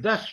10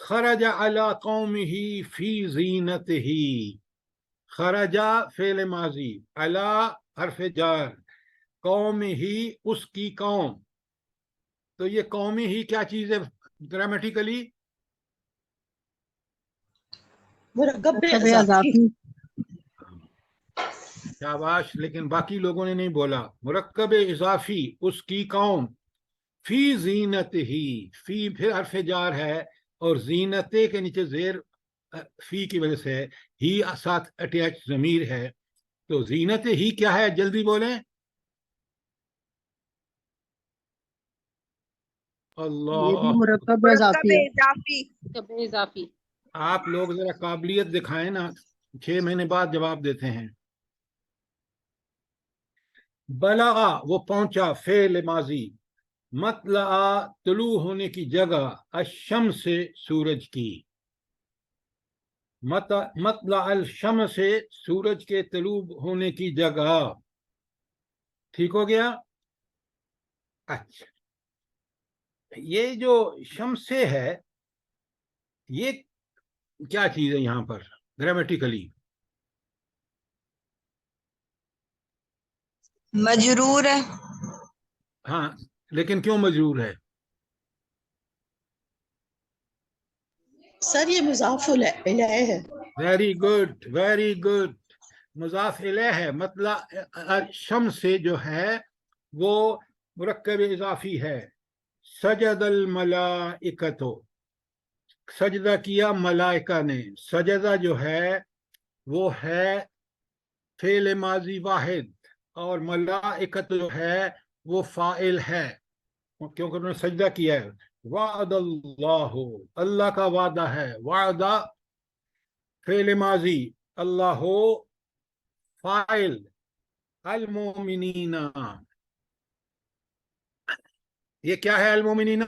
خرج علی قومہ فی زینتہ، خرجا فعل ماضی، علی حرف جار، قوم ہی اس کی قوم، تو یہ قومی ہی کیا چیز ہے گرامیٹیکلی؟ مرکب اضافی. شاباش، لیکن باقی لوگوں نے نہیں بولا. مرکب اضافی اس کی قوم، فی زینت ہی، فی پھر حرف جار ہے اور زینت کے نیچے زیر فی کی وجہ سے ہی ساتھ اٹیچ ضمیر ہے، تو زینت ہی کیا ہے جلدی بولیں. یہ اللہ، بھی مرکب اضافی ہے. مرکب اضافی. آپ لوگ ذرا قابلیت دکھائیں نا، 6 مہینے بعد جواب دیتے ہیں. بلغا وہ پہنچا، فعل ماضی، مطلع طلوع ہونے کی جگہ، الشمس سے سورج کی، مطلع الشمس سے سورج کے طلوع ہونے کی جگہ. ٹھیک ہو گیا؟ اچھا، یہ جو شمس سے ہے یہ کیا چیز ہے یہاں پر گرامیٹیکلی؟ مجرور ہے. ہاں، لیکن کیوں مجرور ہے؟ سر یہ مضاف الیہ ہے. Very good, very good. مضاف الیہ ہے، مطلب شمس سے جو ہے وہ مرکب اضافی ہے. سجد الملائکۃ، سجدہ کیا ملائکہ نے. سجدہ جو ہے وہ ہے فعل ماضی واحد، اور ملائکۃ جو ہے وہ فاعل ہے کیونکہ انہوں نے سجدہ کیا ہے. وعد اللہ، اللہ کا وعدہ ہے. وعدہ فعل ماضی، اللہ فاعل، المومنین، یہ کیا ہے المومنین؟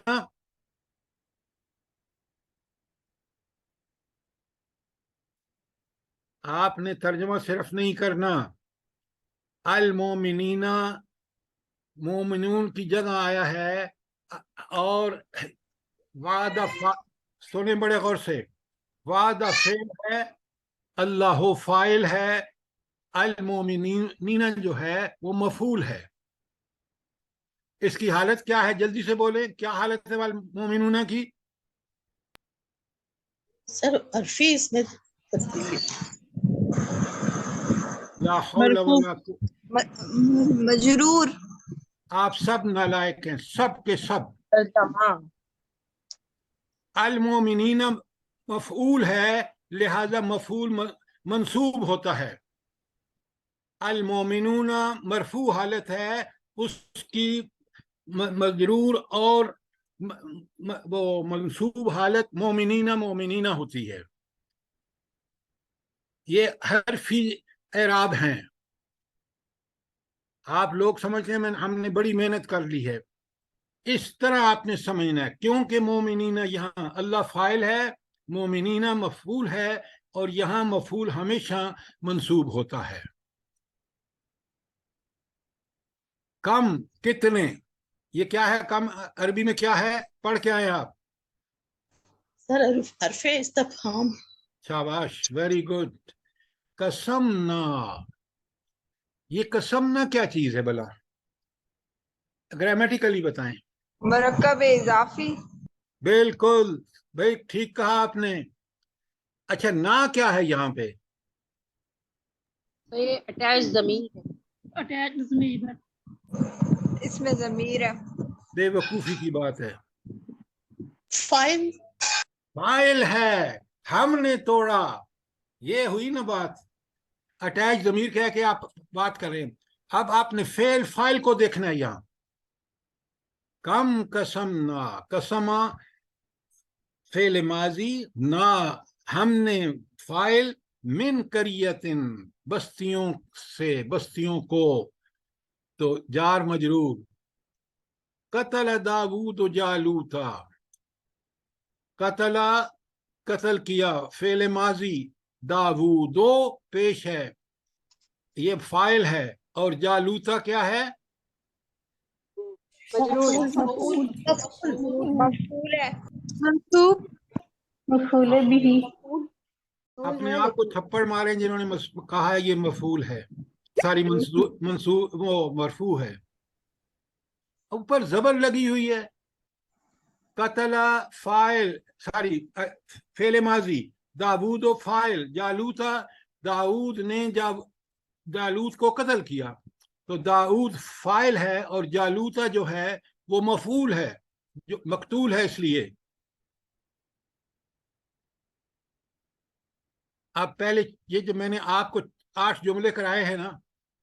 آپ نے ترجمہ صرف نہیں کرنا. المومنین مومنون کی جگہ آیا ہے، اور وعدہ سنیں بڑے غور سے، وعدہ فعل ہے، اللہ فاعل ہے، المومنین جو ہے وہ مفعول ہے. اس کی حالت کیا ہے جلدی سے بولیں، کیا حالت ہے المومنون کی؟ سر عرفی اس میں تبدیلی. لا حول ولا قوة. مجرور. آپ سب نالائق ہیں، سب کے سب. ترجمہ. المومنین مفعول ہے، لہذا مفعول منصوب ہوتا ہے. المومنون مرفوع حالت ہے، اس کی مجرور اور وہ منصوب حالت مومنین ہوتی ہے. یہ حرفی اعراب ہیں. آپ لوگ سمجھتے ہیں ہم نے بڑی محنت کر لی ہے. اس طرح آپ نے سمجھنا ہے، کیونکہ مومنین یہاں اللہ فاعل ہے، مومنین مفعول ہے، اور یہاں مفعول ہمیشہ منصوب ہوتا ہے. کم، کتنے، یہ کیا ہے کم عربی میں کیا ہے؟ پڑھ کے آئے آپ؟ سر حرف استفہام. شاباش، ویری گڈ. قسمنا، یہ قسمنا کیا چیز ہے بلا؟ گرامیٹیکلی بتائیں. مرکب اضافی. بالکل بھائی، ٹھیک کہا آپ نے. اچھا، نا کیا ہے یہاں پہ؟ تو یہ اٹیچ ضمیر ہے. اٹیچ ضمیر ہے. اس میں ضمیر ہے. بے وقوفی کی بات ہے. فائل. فاعل ہے، ہم نے توڑا، یہ ہوئی نا بات. اٹیچ ضمیر کہہ کے آپ بات کریں. اب آپ نے فعل فاعل کو دیکھنا ہے یہاں. کم قسمنا، قسمہ فعل ماضی، نا ہم نے فاعل، من قریتن بستیوں سے، بستیوں کو، تو جار مجرور. قتل داؤد جالوتا، قتل قتل کیا فعل ماضی، داؤدو پیش ہے، یہ فاعل ہے، اور جالوتا کیا ہے؟ مجرور. مفعول ہے. منصوب. مفعول به اپنے آپ کو تھپڑ ماریں جنہوں نے کہا ہے یہ مفعول ہے، ساری منصوب وہ مرفوع ہے، اوپر زبر لگی ہوئی ہے. قتل فاعل ساری فعل ماضی، داود و فاعل، جالوتا داود نے جالوت کو قتل کیا، تو داود فاعل ہے اور جالوتا جو ہے وہ مفعول ہے، جو مقتول ہے. اس لیے اب پہلے یہ جو میں نے آپ کو 8 جملے کرائے ہیں نا،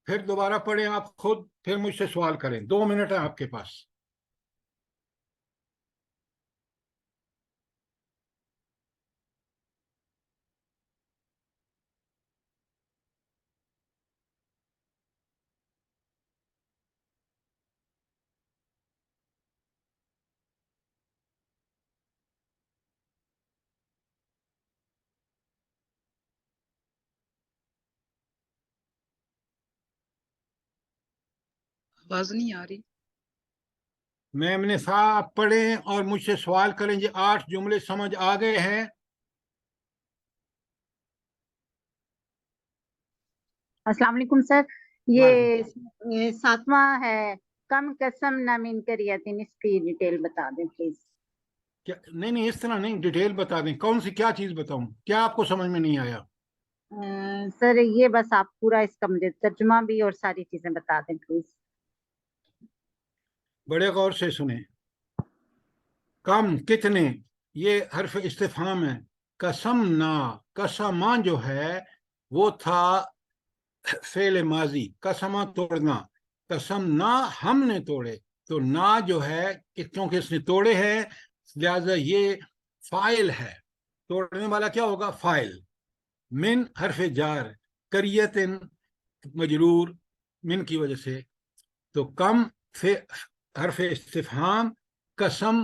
پھر دوبارہ پڑھیں آپ خود، پھر مجھ سے سوال کریں. 2 منٹ ہیں آپ کے پاس. آواز نہیں آ رہی. میم نے صاحب پڑھیں اور مجھ سے سوال کریں. یہ 8 جملے سمجھ آ گئے ہیں؟ السلام علیکم سر. یہ 7واں ہے، کم قسم نہ من کریتن، اس کی ڈیٹیل بتا دیں پلیز. نہیں اس طرح نہیں، ڈیٹیل بتا دیں. کون سی کیا چیز بتاؤں؟ کیا آپ کو سمجھ میں نہیں آیا؟ سر یہ بس آپ پورا اس کا مجھے ترجمہ بھی اور ساری چیزیں بتا دیں پلیز. بڑے غور سے سنیں. کم کتنے، یہ حرف استفہام ہے. قسم نا، قسماں جو ہے وہ تھا فعل ماضی، قسمہ توڑنا. قسم نا ہم نے توڑے، تو نا جو ہے کیونکہ اس نے توڑے ہیں لہذا یہ فاعل ہے. توڑنے والا کیا ہوگا؟ فاعل. من حرف جار، کریتن مجرور من کی وجہ سے. تو کم حرف استفہام، قسم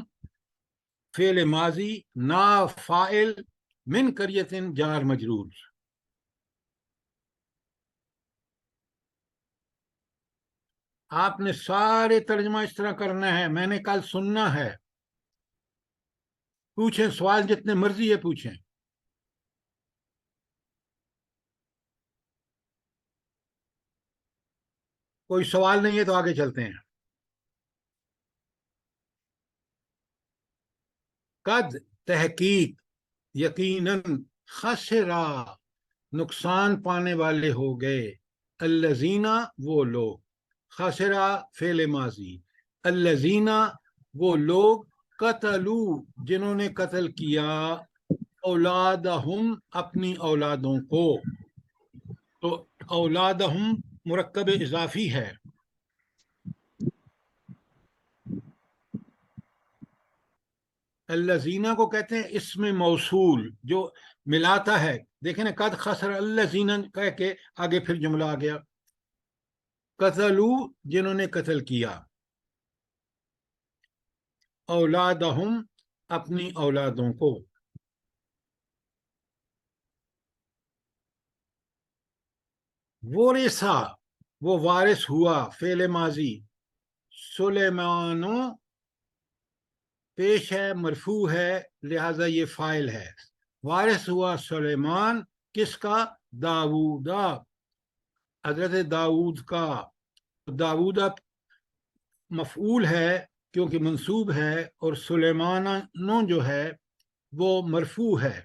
فعل ماضی، نا فاعل، من کریتن جار مجرور. آپ نے سارے ترجمہ اس طرح کرنا ہے. میں نے کل سننا ہے. پوچھیں سوال جتنے مرضی ہے پوچھیں. کوئی سوال نہیں ہے تو آگے چلتے ہیں. قد تحقیق، یقیناً، خسرا نقصان پانے والے ہو گئے، الذین وہ لوگ، خسرا فعل ماضی، الذین وہ لوگ، قتلو جنہوں نے قتل کیا، اولادہم اپنی اولادوں کو. تو اولادہم مرکب اضافی ہے. الذین کو کہتے ہیں اسم موصول جو ملاتا ہے. دیکھیں نا، قد خسر الذین کہہ کے آگے پھر جملہ آ گیا. قتلو جنہوں نے قتل کیا، اولادہم اپنی اولادوں کو. ورثہ وہ وارث ہوا، فعل ماضی. سلیمانو پیش ہے، مرفوع ہے لہذا یہ فاعل ہے. وارث ہوا سلیمان کس کا؟ داؤدا، حضرت داؤد کا. داؤد مفعول ہے کیونکہ منصوب ہے، اور سلیمان جو ہے وہ مرفوع ہے.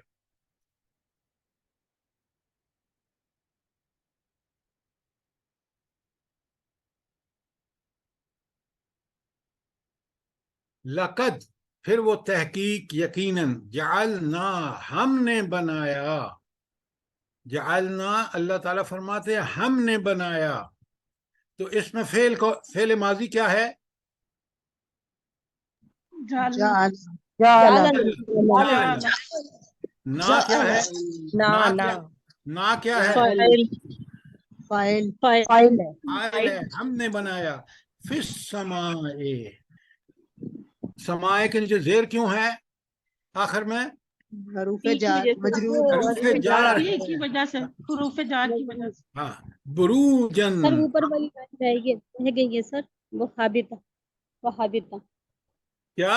لقد پھر وہ تحقیق، یقیناً، جعلنا ہم نے بنایا. جعلنا اللہ تعالیٰ فرماتے ہیں ہم نے بنایا. تو اس میں فعل ماضی کیا ہے؟ نا کیا ہے؟ نا کیا ہے؟ فاعل ہے، ہم نے بنایا. فی السماء، سمائے کے نیچے زیر کیوں ہے آخر میں؟ حروف جار مجرور. حروف جار کی وجہ سے، حروف جار کی وجہ سے. ہاں. بروجن، سر اوپر والی رہ گئی ہے سر، وہ حابطہ. کیا؟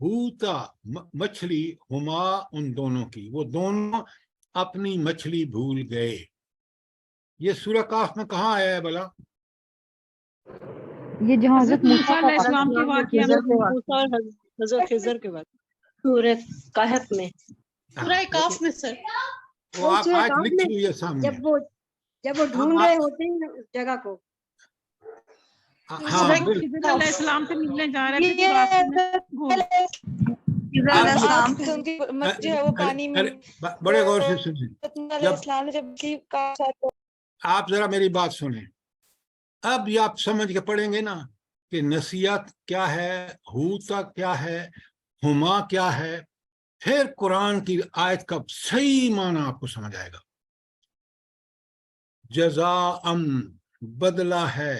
ہوتا مچھلی ہما ان دونوں کی، وہ دونوں اپنی مچھلی بھول گئے. یہ سورہ کاف میں کہاں آیا ہے بلا؟ یہ جہاں حضرت موسیٰ علیہ السلام کے واقعہ میں موسیٰ اور حضرت خضر کے بعد سورہ کہف میں، ہاں، سورہ کاف میں سر. وہ آپ آج لکھی ہوئی ہے سامنے. جب وہ ڈھونڈ رہے ہوتے ہیں اس جگہ کو. ہاں بالکل. خضر علیہ السلام سے ملنے جا رہے تھے تو راستے میں السلام تو ان کی جو ہے وہ پانی میں بڑے غور سے سنیں، علیہ السلام نے جب کہا آپ ذرا میری بات سنیں. اب یہ آپ سمجھ کے پڑھیں گے نا کہ نصیحت کیا ہے، ہوتا کیا ہے، ہما کیا ہے، پھر قرآن کی آیت کا صحیح معنی آپ کو سمجھ آئے گا. جزاء بدلہ ہے،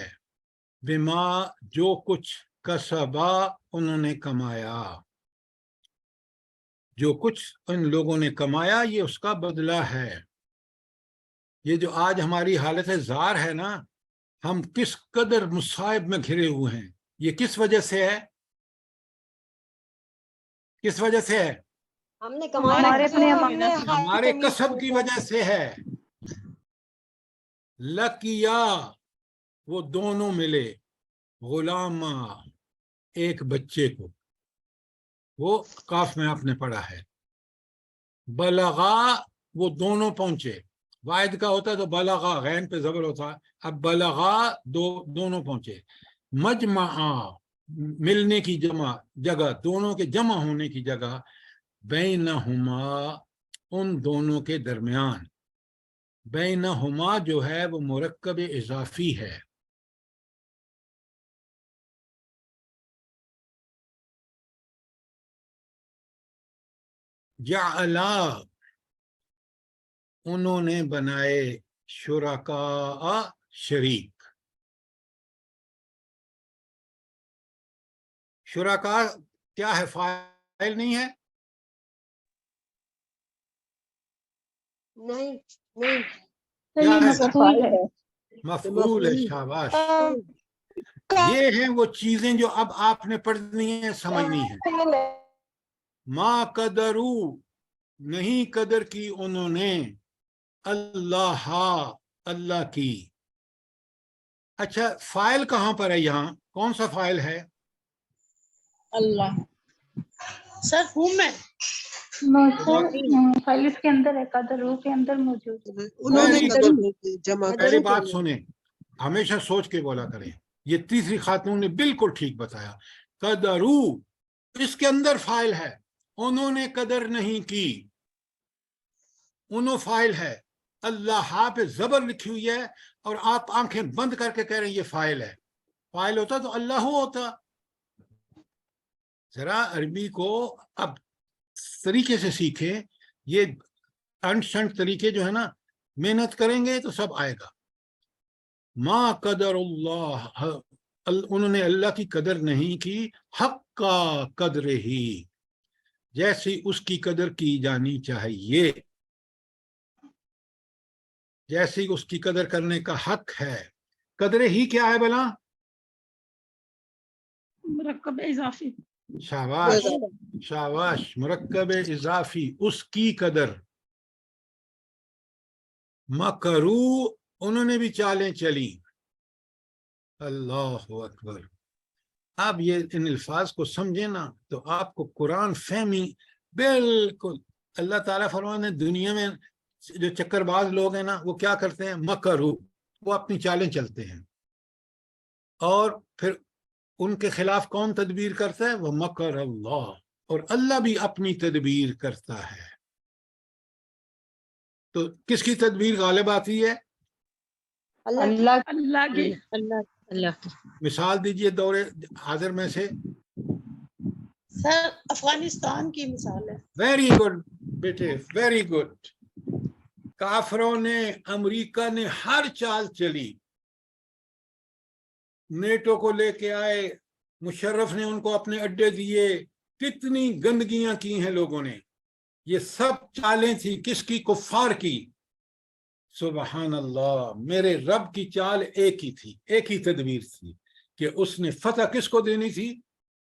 بما جو کچھ کسبا انہوں نے کمایا، جو کچھ ان لوگوں نے کمایا یہ اس کا بدلہ ہے. یہ جو آج ہماری حالت زار ہے نا، ہم کس قدر مصائب میں گھرے ہوئے ہیں، یہ کس وجہ سے ہے؟ کس وجہ سے ہے؟ ہم نے ہمارے کسب کی وجہ سے ہے. لکیا وہ دونوں ملے، غلامہ ایک بچے کو، وہ کاف میں آپ نے پڑھا ہے. بلغا وہ دونوں پہنچے، واحد کا ہوتا تو بلغا غین پہ زبر ہوتا، اب بلغا دونوں پہنچے. مجمع ملنے کی جگہ، دونوں کے جمع ہونے کی جگہ، بینہما ان دونوں کے درمیان. بینہما جو ہے وہ مرکب اضافی ہے. جعلا انہوں نے بنائے، شرکاء شریک. شرکاء کیا ہے؟ فاعل نہیں ہے؟ نہیں کیا ہے؟ مفعول ہے. شاباش. یہ ہیں وہ چیزیں جو اب آپ نے پڑھنی ہیں، سمجھنی ہیں. ما قدرو نہیں قدر کی انہوں نے، اللہ کی. اچھا فائل کہاں پر ہے؟ یہاں کون سا فائل ہے؟ اللہ سر ہوں میں فائل اس کے اندر ہے، قدروں کے اندر موجود ہے. انہوں نے Very کرو good. جمع پہلی بات سنیں، ہمیشہ سوچ کے بولا کریں. یہ تیسری خاتون نے بالکل ٹھیک بتایا. قدرو اس کے اندر فائل ہے، انہوں نے قدر نہیں کی، انہوں فائل ہے. اللہ پہ زبر لکھی ہوئی ہے اور آپ آنکھیں بند کر کے کہہ رہے ہیں یہ فائل ہے. فائل ہوتا تو اللہ ہوتا. ذرا عربی کو اب طریقے سے سیکھیں. یہ انسنٹ طریقے جو ہے نا، محنت کریں گے تو سب آئے گا. ما قدر اللہ، انہوں نے اللہ کی قدر نہیں کی، حق کا قدر ہی، جیسی اس کی قدر کی جانی چاہیے، جیسی اس کی قدر کرنے کا حق ہے. قدر ہی کیا ہے بلا؟ مرکب اضافی. شاباش شاباش. مرکب اضافی، اس کی قدر. مکرو انہوں نے بھی چالیں چلی. اللہ اکبر. اب یہ ان الفاظ کو سمجھے نا تو آپ کو قرآن فہمی بالکل. اللہ تعالیٰ فرمانے دنیا میں جو چکر باز لوگ ہیں نا، وہ کیا کرتے ہیں؟ مکرو، وہ اپنی چالیں چلتے ہیں. اور پھر ان کے خلاف کون تدبیر کرتا ہے؟ وہ مکر اللہ. اور اللہ بھی اپنی تدبیر کرتا ہے. تو کس کی تدبیر غالب آتی ہے؟ اللہ کی. اللہ کی. مثال دیجئے دور حاضر میں سے. سر افغانستان کی مثال ہے. ویری گڈ بیٹے، ویری گڈ. کافروں نے، امریکہ نے ہر چال چلی، نیٹو کو لے کے آئے، مشرف نے ان کو اپنے اڈے دیے، کتنی گندگیاں کی ہیں لوگوں نے. یہ سب چالیں تھیں کس کی؟ کفار کی. سبحان اللہ. میرے رب کی چال ایک ہی تھی، ایک ہی تدبیر تھی کہ اس نے فتح کس کو دینی تھی؟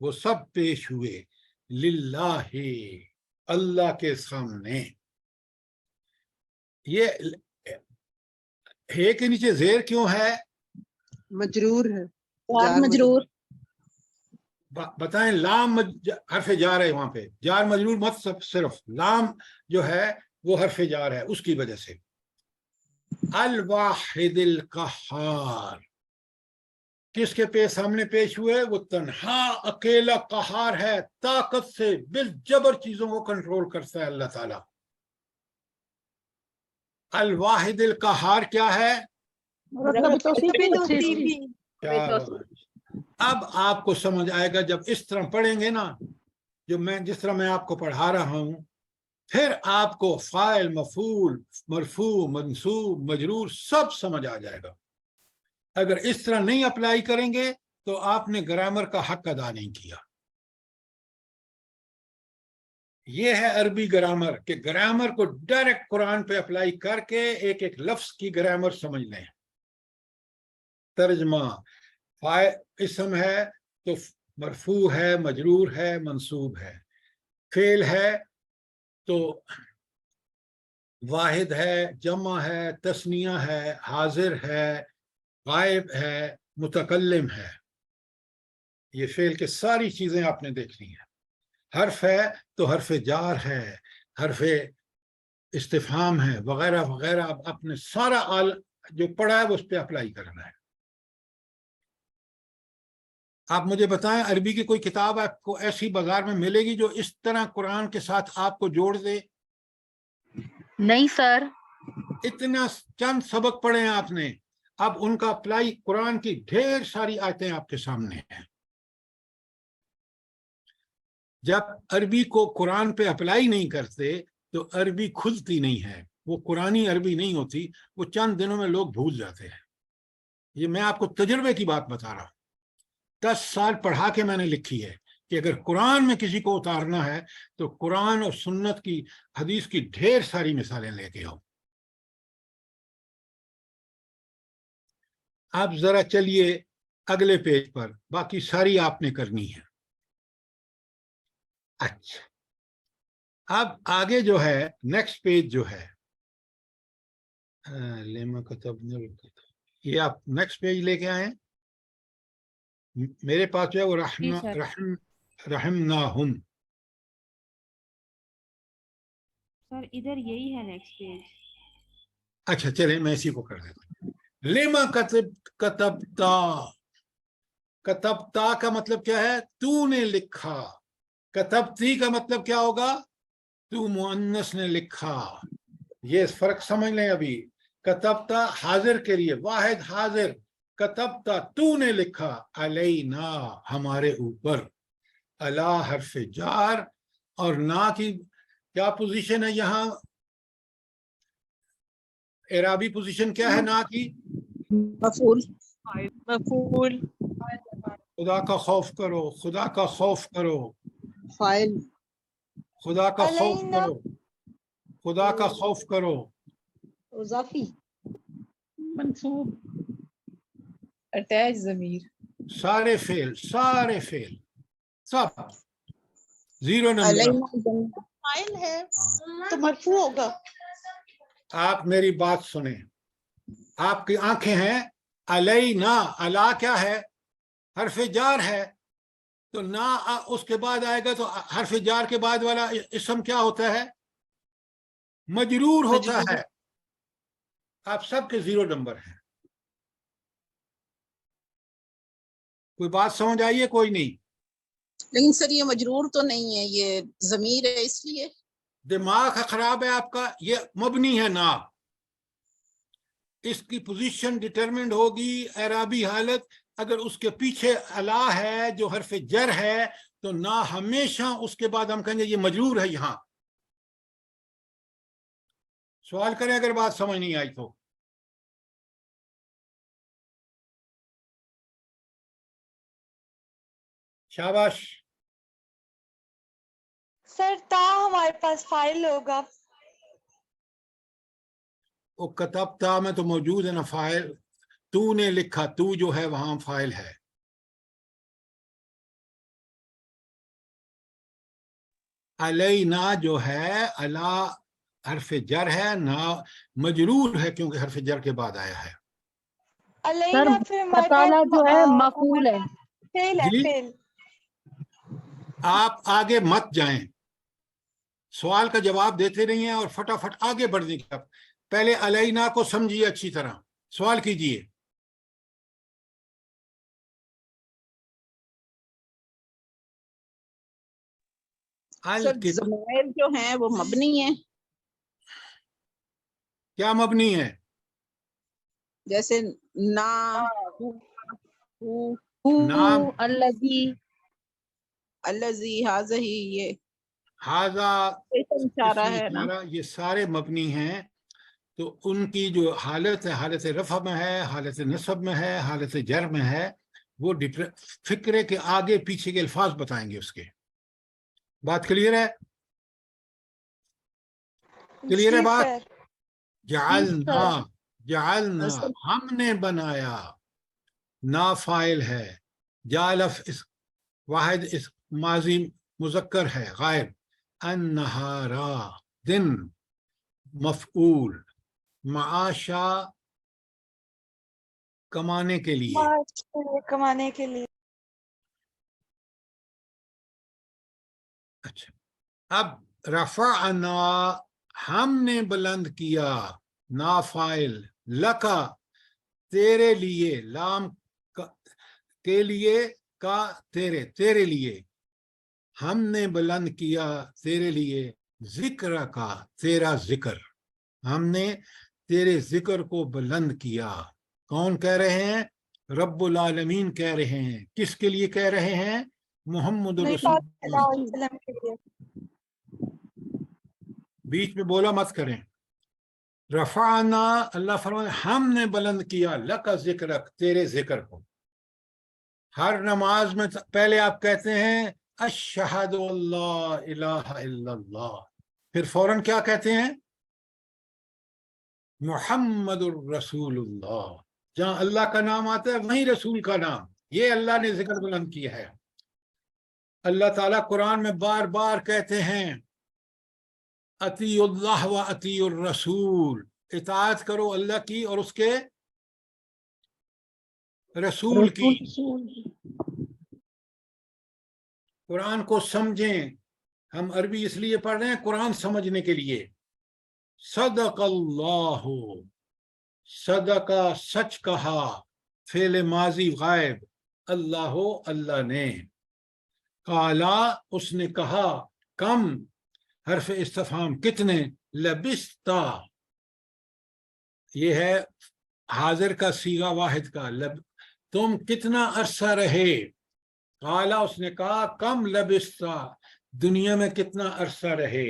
وہ سب پیش ہوئے للہ اللہ کے سامنے. یہ ہے کے نیچے زیر کیوں ہے؟ مجرور ہے. جار مجرور. بتائیں. لام حرف جار ہے وہاں پہ. جار مجرور مت صرف لام جو ہے وہ حرف جار ہے اس کی وجہ سے. الواحد القہار کس کے سامنے پیش ہوئے؟ وہ تنہا اکیلا قہار ہے، طاقت سے بالجبر چیزوں کو کنٹرول کرتا ہے اللہ تعالی. الواحد القہار کیا ہے؟ اب آپ کو سمجھ آئے گا جب اس طرح پڑھیں گے نا، جس طرح میں آپ کو پڑھا رہا ہوں، پھر آپ کو فاعل، مفعول، مرفوع، منصوب، مجرور سب سمجھ آ جائے گا. اگر اس طرح نہیں اپلائی کریں گے تو آپ نے گرامر کا حق ادا نہیں کیا. یہ ہے عربی گرامر، کہ گرامر کو ڈائریکٹ قرآن پہ اپلائی کر کے ایک ایک لفظ کی گرامر سمجھ لیں. ترجمہ: اسم ہے تو مرفوع ہے، مجرور ہے، منصوب ہے. فعل ہے تو واحد ہے، جمع ہے، تثنیہ ہے، حاضر ہے، غائب ہے، متکلم ہے. یہ فعل کے ساری چیزیں آپ نے دیکھنی ہیں. حرف ہے تو حرف جار ہے، حرف استفہام ہے، وغیرہ وغیرہ. اب اپنے سارا جو پڑھا ہے وہ اس پہ اپلائی کرنا ہے. آپ مجھے بتائیں، عربی کی کوئی کتاب آپ کو ایسی بازار میں ملے گی جو اس طرح قرآن کے ساتھ آپ کو جوڑ دے؟ نہیں سر. اتنا چند سبق پڑھے ہیں آپ نے، اب ان کا اپلائی قرآن کی ڈھیر ساری آیتیں آپ کے سامنے ہیں. جب عربی کو قرآن پہ اپلائی نہیں کرتے تو عربی کھلتی نہیں ہے. وہ قرآنی عربی نہیں ہوتی، وہ چند دنوں میں لوگ بھول جاتے ہیں. یہ میں آپ کو تجربے کی بات بتا رہا ہوں. 10 سال پڑھا کے میں نے لکھی ہے کہ اگر قرآن میں کسی کو اتارنا ہے تو قرآن اور سنت کی، حدیث کی ڈھیر ساری مثالیں لے کے آؤ. اب ذرا چلیے اگلے پیج پر، باقی ساری آپ نے کرنی ہے. اچھا، اب آگے جو ہے نیکسٹ پیج جو ہے، یہ آپ نیکسٹ پیج لے کے آئیں. میرے پاس جو ہے وہ رحمناہم. سر ادھر یہی ہے نیکسٹ پیج. اچھا چلیں میں اسی کو کر دیتا ہوں. لما کتبتا. کتبتا کا مطلب کیا ہے؟ تو نے لکھا. کتبتی کا مطلب کیا ہوگا؟ تو مؤنث نے لکھا. یہ فرق سمجھ لیں. ابھی کتبتا حاضر کے لیے، واحد حاضر. کتبتا تو نے لکھا، علینا ہمارے اوپر. الا حرف جار، اور نا کی کیا پوزیشن ہے یہاں؟ اعرابی پوزیشن کیا ہے نا کی؟ مفعول. مفعول. خدا کا خوف کرو، خدا کا خوف کرو، فاعل. خدا کا خوف کرو، خدا کا خوف کرو. اضافی. منصوب. اٹیچ ضمیر. سارے فعل سب زیرو نمبر. فاعل ہے تو مرفوع ہوگا. آپ میری بات سنیں، آپ کی آنکھیں ہیں. علینا، الا کیا ہے؟ حرف جار ہے. تو نا اس کے بعد آئے گا تو حرف جار کے بعد والا اسم کیا ہوتا ہے؟ مجرور ہوتا ہے. آپ سب کے 0 نمبر ہیں. کوئی بات سمجھ آئیے؟ کوئی نہیں. لیکن سر یہ مجرور تو نہیں ہے، یہ ضمیر ہے اس لیے. دماغ خراب ہے آپ کا. یہ مبنی ہے نا، اس کی پوزیشن ڈٹرمنڈ ہوگی اعرابی حالت. اگر اس کے پیچھے الا ہے جو حرف جر ہے تو نا ہمیشہ اس کے بعد ہم کہیں گے یہ مجرور ہے. یہاں سوال کریں اگر بات سمجھ نہیں آئی تو. شاباش. سر تا ہمارے پاس فائل ہوگا. وہ کتبتا میں تو موجود ہے نا فاعل. تو نے لکھا، تو جو ہے وہاں فاعل ہے. علینا جو ہے الا حرف جر ہے، نا مجرور ہے کیونکہ حرف جر کے بعد آیا ہے. علینا پھر ہمارے پاس جو ہے مفعول ہے. فعل ہے جی فعل. آپ آگے مت جائیں، سوال کا جواب دیتے نہیں ہیں اور فٹافٹ آگے بڑھنے کی. پہلے علینا کو سمجھیے اچھی طرح، سوال کیجئے. سر ضمائر جو ہیں وہ مبنی ہیں، کیا مبنی ہے؟ جیسے نا، نام، الذی، الذی، ہذہ، یہ ہاذا، اسم اشارہ ہے نا. یہ سارے مبنی ہیں. تو ان کی جو حالت ہے، حالت رفع میں ہے، حالت نصب میں ہے، حالت جر میں ہے، وہ فکرے کے آگے پیچھے کے الفاظ بتائیں گے اس کے. بات کلیئر ہے؟ کلیئر ہے جی بات؟ سر. جعلنا، جعلنا ہم نے بنایا، نا فاعل ہے، جالف اس واحد اس ماضی مذکر ہے غائب، النہارا دن مفعول، معاشا کمانے کے لیے. کمانے کے لیے. اچھا، اب رفعنا ہم نے بلند کیا، نا فاعل، لکا تیرے لیے، لام کے لیے، کا تیرے، تیرے لیے ہم نے بلند کیا تیرے لیے، ذکر کا تیرا ذکر، ہم نے تیرے ذکر کو بلند کیا. کون کہہ رہے ہیں؟ رب العالمین کہہ رہے ہیں. کس کے لیے کہہ رہے ہیں؟ محمد نبی الرسول. پاک صلی اللہ علیہ وسلم کے لیے. بیچ میں بولا مت کریں. رفعنا اللہ فرمانے ہم نے بلند کیا، لکا ذکرک تیرے ذکر کو. ہر نماز میں پہلے آپ کہتے ہیں اشہد اللہ الہ الا اللہ، پھر فوراً کیا کہتے ہیں؟ محمد الرسول اللہ. جہاں اللہ کا نام آتا ہے وہیں رسول کا نام. یہ اللہ نے ذکر بلند کیا ہے. اللہ تعالیٰ قرآن میں بار بار کہتے ہیں اطیع اللہ و اطیع الرسول، اطاعت کرو اللہ کی اور اس کے رسول کی. قرآن کو سمجھیں. ہم عربی اس لیے پڑھ رہے ہیں قرآن سمجھنے کے لیے. صدق اللہ، صدقہ سچ کہا، فعل ماضی غائب، اللہ اللہ نے، قالا اس نے کہا، کم حرف استفہام کتنے، لبستا یہ ہے حاضر کا صیغہ واحد کا، تم کتنا عرصہ رہے. قالا اس نے کہا، کم لبستا دنیا میں کتنا عرصہ رہے.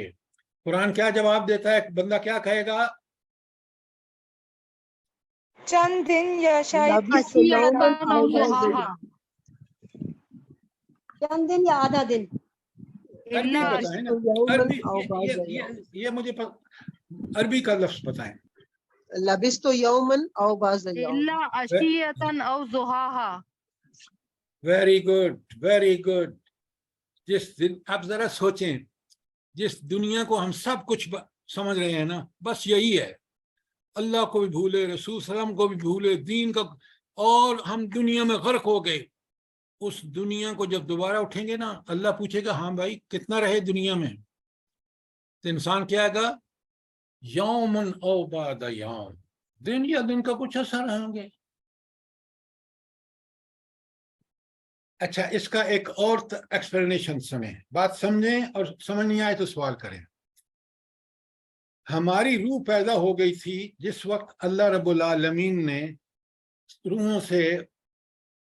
قرآن کیا جواب دیتا ہے؟ بندہ کیا کہے گا؟ چند دن یا شاید لبثت یوما او بعض یوم. چند دن یا آدھا دن. عربی بتائیں نا، عربی یہ مجھے عربی کا لفظ بتائیں. لبثت یوما او بعض یوم. او ضحاہا. Very good, very good. جس دن آپ ذرا سوچیں، جس دنیا کو ہم سب کچھ سمجھ رہے ہیں نا، بس یہی ہے. اللہ کو بھی بھولے، رسول صلی اللہ علیہ وسلم کو بھی بھولے، دین کا، اور ہم دنیا میں غرق ہو گئے. اس دنیا کو جب دوبارہ اٹھیں گے نا، اللہ پوچھے گا ہاں بھائی کتنا رہے دنیا میں، تو انسان کیا گا؟ یومن او بعد یوم، دن یا دن کا کچھ اثر رہیں گے. اچھا، اس کا ایک اور ایکسپلینیشن سنیں، بات سمجھیں، اور سمجھ نہیں آئے تو سوال کریں. ہماری روح پیدا ہو گئی تھی جس وقت اللہ رب العالمین نے روحوں سے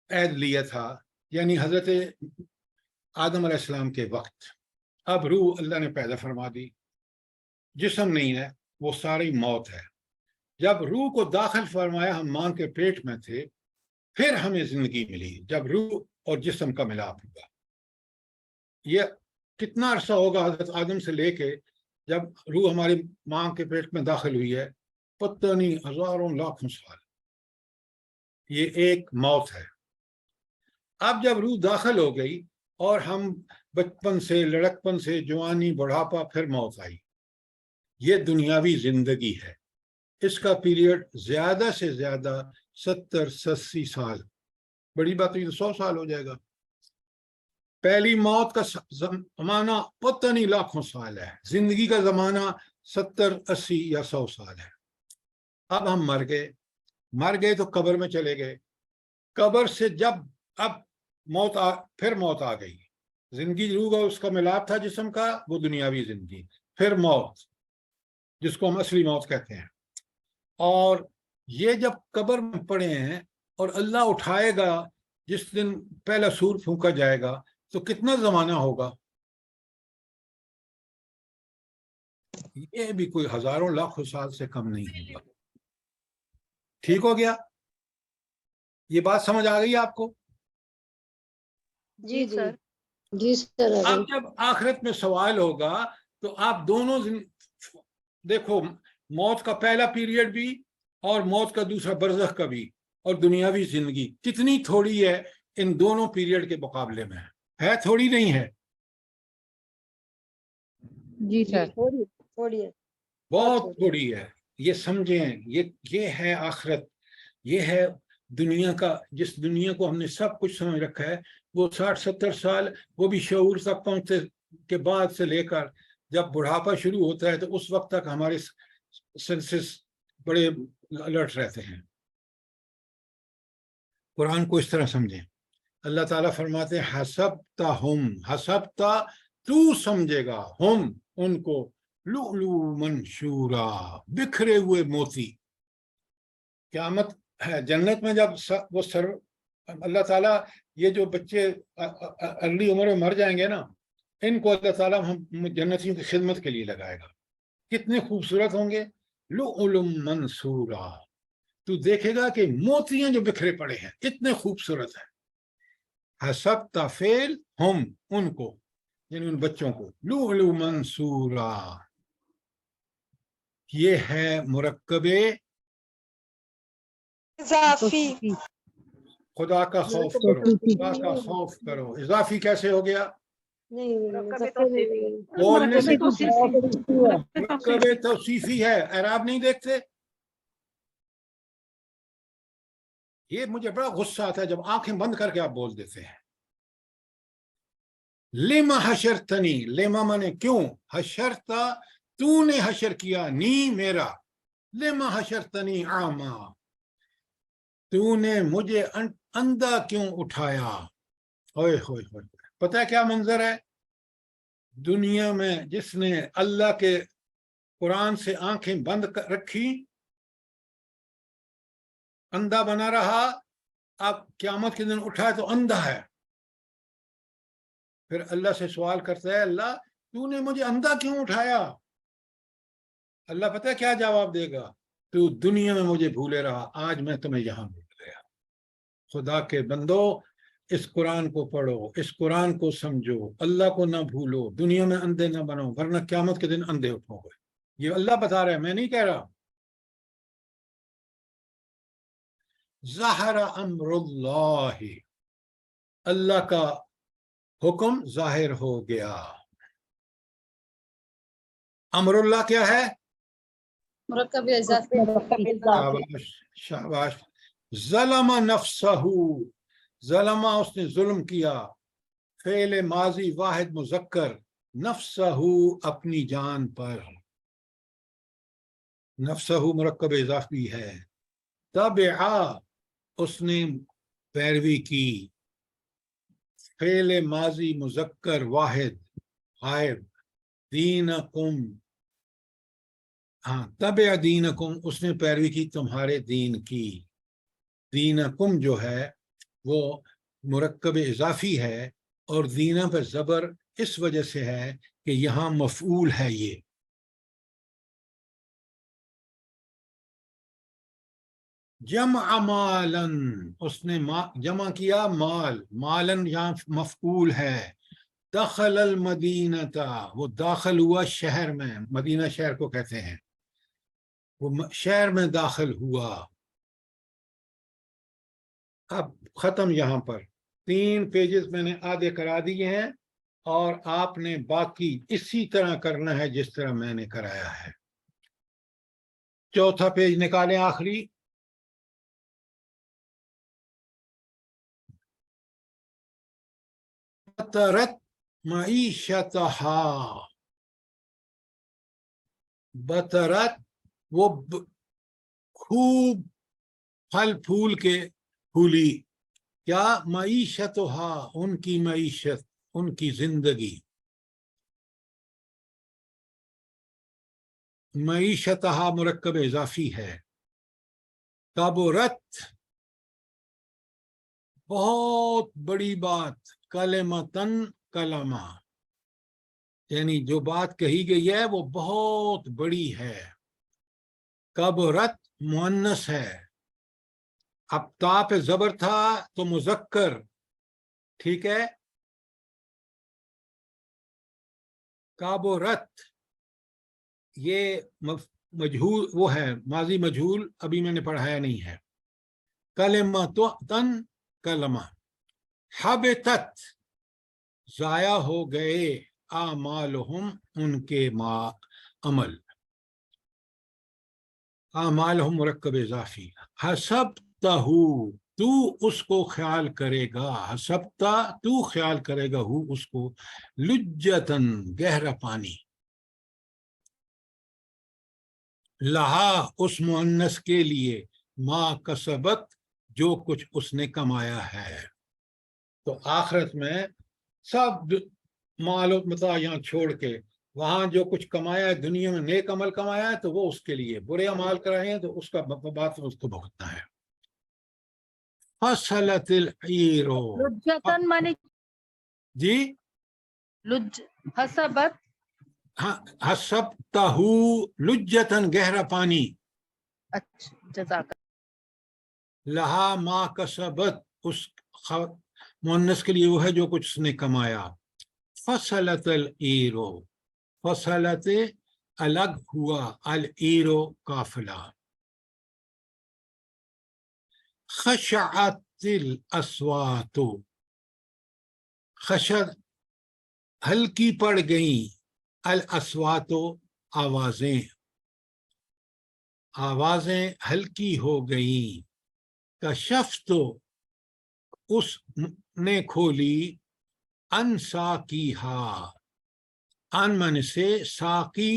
عہد لیا تھا، یعنی حضرت آدم علیہ السلام کے وقت. اب روح اللہ نے پیدا فرما دی، جسم نہیں ہے، وہ ساری موت ہے. جب روح کو داخل فرمایا، ہم ماں کے پیٹ میں تھے، پھر ہمیں زندگی ملی جب روح اور جسم کا ملاپ ہوا. یہ کتنا عرصہ ہوگا حضرت آدم سے لے کے جب روح ہماری ماں کے پیٹ میں داخل ہوئی ہے؟ پتہ نہیں، ہزاروں لاکھوں سال. یہ ایک موت ہے. اب جب روح داخل ہو گئی اور ہم بچپن سے لڑکپن سے جوانی بڑھاپا پھر موت آئی. یہ دنیاوی زندگی ہے. اس کا پیریڈ زیادہ سے زیادہ 70-80 سال. بڑی بات ہوئی تو 100 سال ہو جائے گا. پہلی موت کا زمانہ پتہ نہیں لاکھوں سال ہے. زندگی کا زمانہ 70-80 یا 100 سال ہے. اب ہم مر گئے تو قبر میں چلے گئے. قبر سے جب اب پھر موت آ گئی. زندگی روح کا اس کا ملاپ تھا جسم کا، وہ دنیاوی زندگی. پھر موت جس کو ہم اصلی موت کہتے ہیں. اور یہ جب قبر میں پڑے ہیں اور اللہ اٹھائے گا جس دن پہلا سور پھونکا جائے گا تو کتنا زمانہ ہوگا؟ یہ بھی کوئی ہزاروں لاکھوں سال سے کم نہیں ہوگا. ٹھیک ہو گیا؟ یہ بات سمجھ آ گئی آپ کو؟ جی سر. جی سر. اب جب آخرت میں سوال ہوگا تو آپ دونوں دیکھو، موت کا پہلا پیریڈ بھی اور موت کا دوسرا برزخ کا بھی، اور دنیاوی زندگی کتنی تھوڑی ہے ان دونوں پیریڈ کے مقابلے میں. ہے تھوڑی نہیں ہے؟ جی سر. تھوڑی ہے. بہت تھوڑی ہے. یہ سمجھیں، یہ ہے آخرت. یہ ہے دنیا کا، جس دنیا کو ہم نے سب کچھ سمجھ رکھا ہے. وہ 60-70 سال، وہ بھی شعور تک پہنچنے کے بعد سے لے کر جب بڑھاپا شروع ہوتا ہے تو اس وقت تک ہمارے سینسز بڑے الرٹ رہتے ہیں. قرآن کو اس طرح سمجھیں. اللہ تعالیٰ فرماتے ہیں حسبتا تو سمجھے گا، ہم ان کو لؤلؤ منشورا، بکھرے ہوئے موتی. قیامت ہے جنت میں جب وہ اللہ تعالیٰ یہ جو بچے ارلی عمر میں مر جائیں گے نا، ان کو اللہ تعالیٰ ہم جنتیوں کی خدمت کے لیے لگائے گا. کتنے خوبصورت ہوں گے. لؤلؤ منصورا، تو دیکھے گا کہ موتیاں جو بکھرے پڑے ہیں اتنے خوبصورت ہیں. حسبت فعل ہم ان کو، یعنی ان بچوں کو، لؤلؤ منصورا. یہ ہے مرکب اضافی. خدا کا خوف کرو، خدا کا خوف کرو. اضافی کیسے ہو گیا؟ بولنے سے مرکب توصیفی ہے. اعراب نہیں دیکھتے؟ یہ مجھے بڑا غصہ آتا ہے جب آنکھیں بند کر کے آپ بول دیتے ہیں. لما حشرتنی، لما مانے کیوں، حشرتا تو نے حشر کیا، نی میرا، لما حشرتنی اعما، تو نے مجھے اندھا کیوں اٹھایا. ہوئے ہوئے ہوئے. پتہ ہے کیا منظر ہے؟ دنیا میں جس نے اللہ کے قرآن سے آنکھیں بند رکھی، اندھا بنا رہا، اب قیامت کے دن اٹھائے تو اندھا ہے. پھر اللہ سے سوال کرتا ہے، اللہ تو نے مجھے اندھا کیوں اٹھایا؟ اللہ پتہ ہے کیا جواب دے گا؟ تو دنیا میں مجھے بھولے رہا، آج میں تمہیں یہاں بھول گیا. خدا کے بندو، اس قرآن کو پڑھو، اس قرآن کو سمجھو، اللہ کو نہ بھولو، دنیا میں اندھے نہ بنو، ورنہ قیامت کے دن اندھے اٹھو گے. یہ اللہ بتا رہا ہے، میں نہیں کہہ رہا. ظہر امر اللہ، اللہ کا حکم ظاہر ہو گیا. امر اللہ کیا ہے؟ مرکب اضافی. شاباش شاباش. ظلم نفسہ، ظلم اس نے ظلم کیا. فعل ماضی واحد مذکر، نفسہ اپنی جان پر. نفسہ مرکب اضافی ہے. تبعا اس نے پیروی کی. فعل ماضی مذکر واحد غائب. دینکم، ہاں تبع دینکم، اس نے پیروی کی تمہارے دین کی. دینکم جو ہے وہ مرکب اضافی ہے، اور دینا پہ زبر اس وجہ سے ہے کہ یہاں مفعول ہے. یہ جمع مالن، اس نے جمع کیا مال. مالن یہاں مفعول ہے. دخل المدینہ، وہ داخل ہوا شہر میں. مدینہ شہر کو کہتے ہیں. وہ شہر میں داخل ہوا. اب ختم. یہاں پر 3 پیجز میں نے آدھے کرا دیے ہیں. اور آپ نے باقی اسی طرح کرنا ہے جس طرح میں نے کرایا ہے. چوتھا پیج نکالیں آخری. بطرت معیشتہا. بطرت وہ خوب پھل پھول کے پھولی. کیا؟ معیشتہا ان کی معیشت، ان کی زندگی. معیشتہا مرکب اضافی ہے. کبرت بہت بڑی بات، کلمتن کلمہ یعنی جو بات کہی گئی ہے وہ بہت بڑی ہے. کبرت مؤنث ہے. اب تا پہ زبر تھا تو مذکر، ٹھیک ہے. کابرت یہ مجہول وہ ہے، ماضی مجہول، ابھی میں نے پڑھایا نہیں ہے. کلمتن کلمہ. حبتت ضائع ہو گئے، اعمالہم ان کے عمل. اعمالہم مرکب اضافی. حسبتہ تو اس کو خیال کرے گا، حسبتہ تو خیال کرے گا ہو اس کو، لجتن گہرا پانی. لہا اس مؤنث کے لیے، ما کسبت جو کچھ اس نے کمایا ہے. تو آخرت میں سب مال و متاع یہاں چھوڑ کے وہاں جو کچھ کمایا ہے دنیا میں نیک عمل کمایا ہے تو وہ اس کے لیے، برے اعمال کرائے ہیں تو اس کا بات اس کو بھگتنا ہے. فصلت العیر. لجتن مانی جی لج حسبت حسبتہ لجتن گہرا پانی. اچھا جزاک لہا ما کسبت اس مؤنث کے لیے وہ ہے جو کچھ اس نے کمایا. فصلت العیرو. فصلت الگ ہوا، العیرو قافلہ. خشعت الاصوات. خشع ہلکی پڑ گئیں، الاصوات آوازیں، آوازیں ہلکی ہو گئیں. کشفت اس نے کھولی، ان ساقیہا. ان من سے ساقی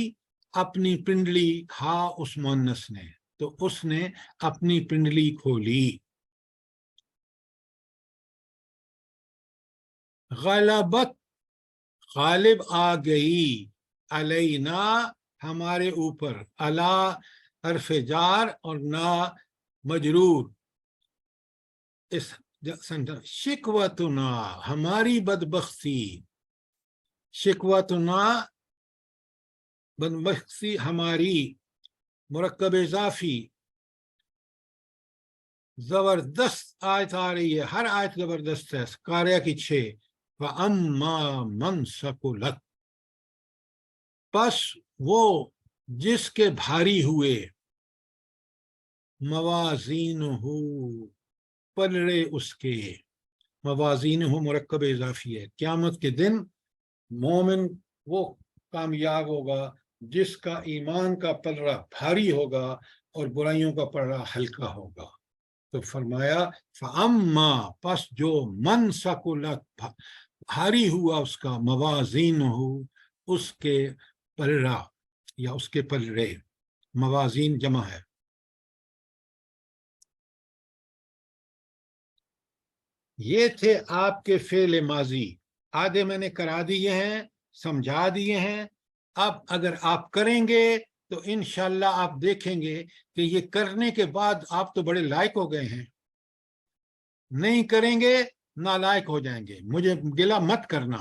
اپنی پنڈلی، ہا اس مؤنث نے، تو اس نے اپنی پنڈلی کھولی. غلبت غالب آ گئی، علینا ہمارے اوپر، علا حرف جار اور نا مجرور. اس شکوتنا ہماری بدبختی، شکوتنا بدبختی ہماری، مرکب اضافی. زبردست آیت آ رہی ہے، ہر آیت زبردست ہے. قاریہ کی 6. فَأَمَّا مَنْ ثَقُلَتْ پس وہ جس کے بھاری ہوئے، موازینہ پلڑے اس کے. موازینہ مرکب اضافی ہے. قیامت کے دن مومن وہ کامیاب ہوگا جس کا ایمان کا پلڑا بھاری ہوگا اور برائیوں کا پلڑا ہلکا ہوگا. تو فرمایا فَأَمَّا پس جو من ثقلت بھاری ہوا اس کا، موازینہ اس کے پلڑا یا اس کے پلڑے، موازین جمع ہے. یہ تھے آپ کے فعل ماضی، آدھے میں نے کرا دیے ہیں، سمجھا دیے ہیں. اب اگر آپ کریں گے تو انشاءاللہ آپ دیکھیں گے کہ یہ کرنے کے بعد آپ تو بڑے لائق ہو گئے ہیں. نہیں کریں گے نالائق ہو جائیں گے. مجھے گلہ مت کرنا،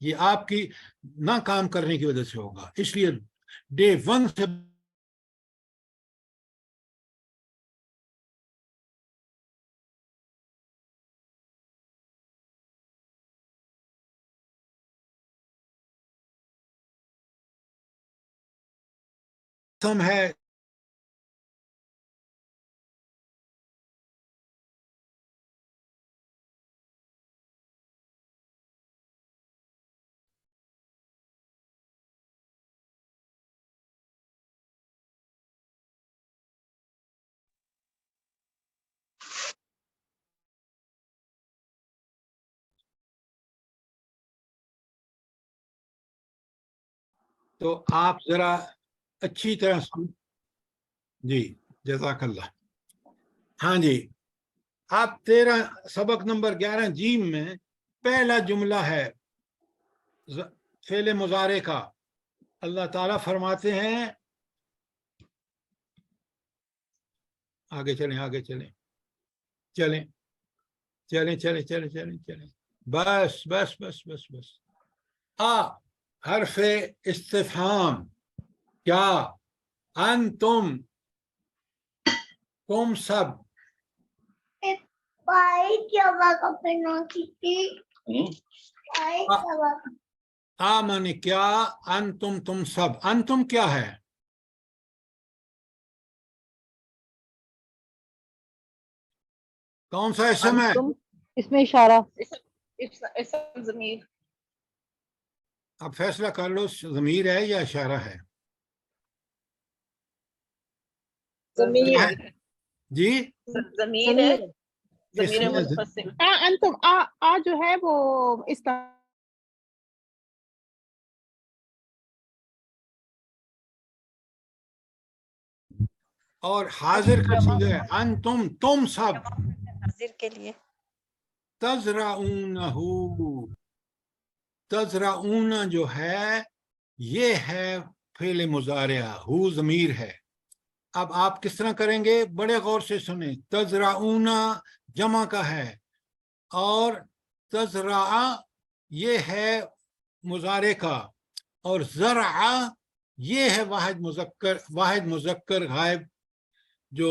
یہ آپ کی نہ کام کرنے کی وجہ سے ہوگا. اس لیے ڈے 1 سے ہے تو آپ ذرا اچھی طرح جی جزاکاللہ. ہاں جی آپ 13 سبق نمبر 11 جیم میں پہلا جملہ ہے فعل مضارع کا. اللہ تعالیٰ فرماتے ہیں آگے چلیں آگے چلیں چلیں چلیں چلیں چلیں چلیں چلیں بس بس بس بس بس حرف استفہام. کیا انتم تم سب آمن کیا انتم تم سب. انتم کیا ہے؟ کون سا اسم ہے؟ اس میں اشارہ. اسم ضمیر. اب فیصلہ کر لو ضمیر ہے یا اشارہ ہے. ضمیر. جی ضمیر ہے. اس ضمیر میں منفصل. انتم جو ہے وہ اس کا اور حاضر کا صیغہ ہے انتم تم سب. حاضر کے لیے تزرعونہ تزرعون جو ہے یہ ہے فعل مضارع. ہو ضمیر ہے. اب آپ کس طرح کریں گے بڑے غور سے سنیں. تزرعون جمع کا ہے اور تزرع یہ ہے مضارع کا اور زرع یہ ہے واحد مذکر غائب جو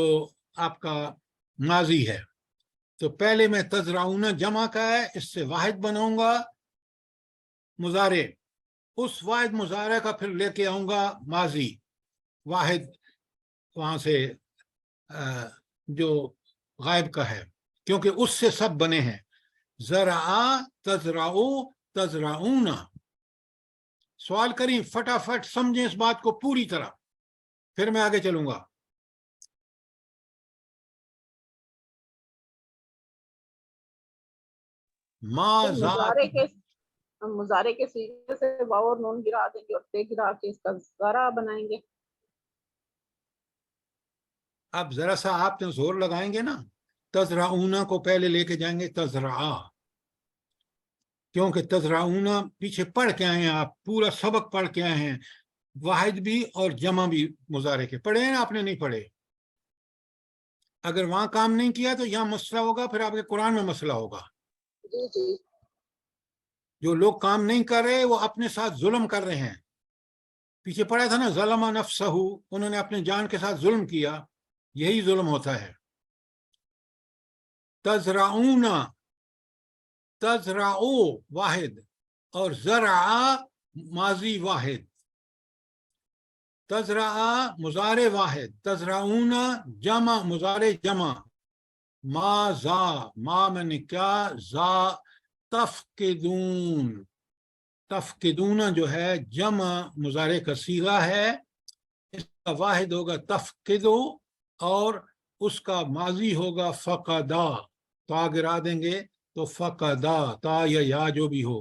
آپ کا ماضی ہے. تو پہلے میں تزرعون جمع کا ہے اس سے واحد بناؤں گا مضارع. اس واحد مضارع کا پھر لے کے آؤں گا ماضی واحد وہاں سے جو غائب کا ہے کیونکہ اس سے سب بنے ہیں. زرع تزرعو تزرعون. سوال کریں فٹافٹ سمجھیں اس بات کو پوری طرح پھر میں آگے چلوں گا. مضارع کے صیغے سے واو اور نون گرا دیں گے اور تے گرا کے اس کا ذرا بنائیں گے. اب ذرا سا آپ نے زور لگائیں گے نا تزرعون کو پہلے لے کے جائیں گے تزرع کیونکہ تزرعون پیچھے پڑھ کے آئے ہیں. آپ پورا سبق پڑھ کے آئے ہیں واحد بھی اور جمع بھی مضارع کے پڑھے ہیں. آپ نے نہیں پڑھے. اگر وہاں کام نہیں کیا تو یہاں مسئلہ ہوگا پھر آپ کے قرآن میں مسئلہ ہوگا. جی جی. جو لوگ کام نہیں کر رہے وہ اپنے ساتھ ظلم کر رہے ہیں. پیچھے پڑھا تھا نا ظلم نفسہ انہوں نے اپنے جان کے ساتھ ظلم کیا. یہی ظلم ہوتا ہے. تزرعون تزرعو واحد اور زرع ماضی واحد. تزرع مضارع واحد تزرعون جمع مضارع جمع. ما زا ما میں نے کیا زا تفقدون. تفقدون جو ہے جمع مضارع کا صیغہ ہے. اس کا واحد ہوگا تفقدو اور اس کا ماضی ہوگا فقدا. تا گرا دیں گے تو فقدا تا یا جو بھی ہو.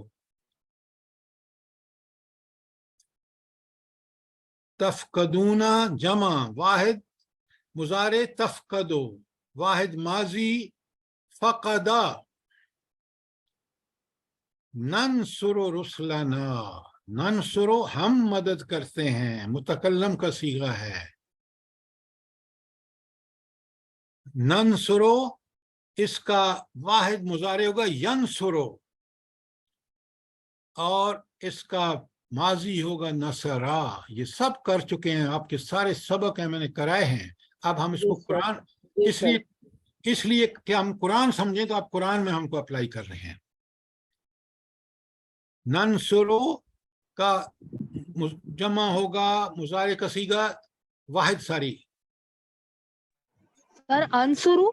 تفقدون جمع واحد مضارع تفقدو واحد ماضی فقدا. ننصر رسلنا ننصر ہم مدد کرتے ہیں متکلم کا صیغہ ہے. ننصر اس کا واحد مضارع ہوگا ینصرو اور اس کا ماضی ہوگا نصرا. یہ سب کر چکے ہیں آپ کے سارے سبق ہیں میں نے کرائے ہیں. اب ہم اس کو قرآن اس لیے کہ ہم قرآن سمجھیں تو آپ قرآن میں ہم کو اپلائی کر رہے ہیں. ننصرو کا جمع ہوگا مضارع کا صیغہ واحد ساری. سر انصرو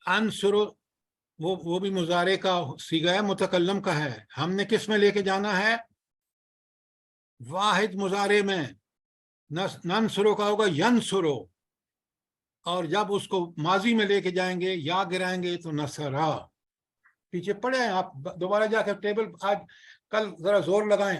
انصرو وہ بھی مضارع کا صیغہ ہے متکلم کا ہے. ہم نے کس میں لے کے جانا ہے واحد مضارع میں. ننصرو کا ہوگا ینصرو اور جب اس کو ماضی میں لے کے جائیں گے یا گرائیں گے تو نصرا. پیچھے پڑے ہیں آپ دوبارہ جا کر ٹیبل آج کل ذرا زور لگائیں.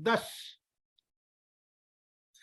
10,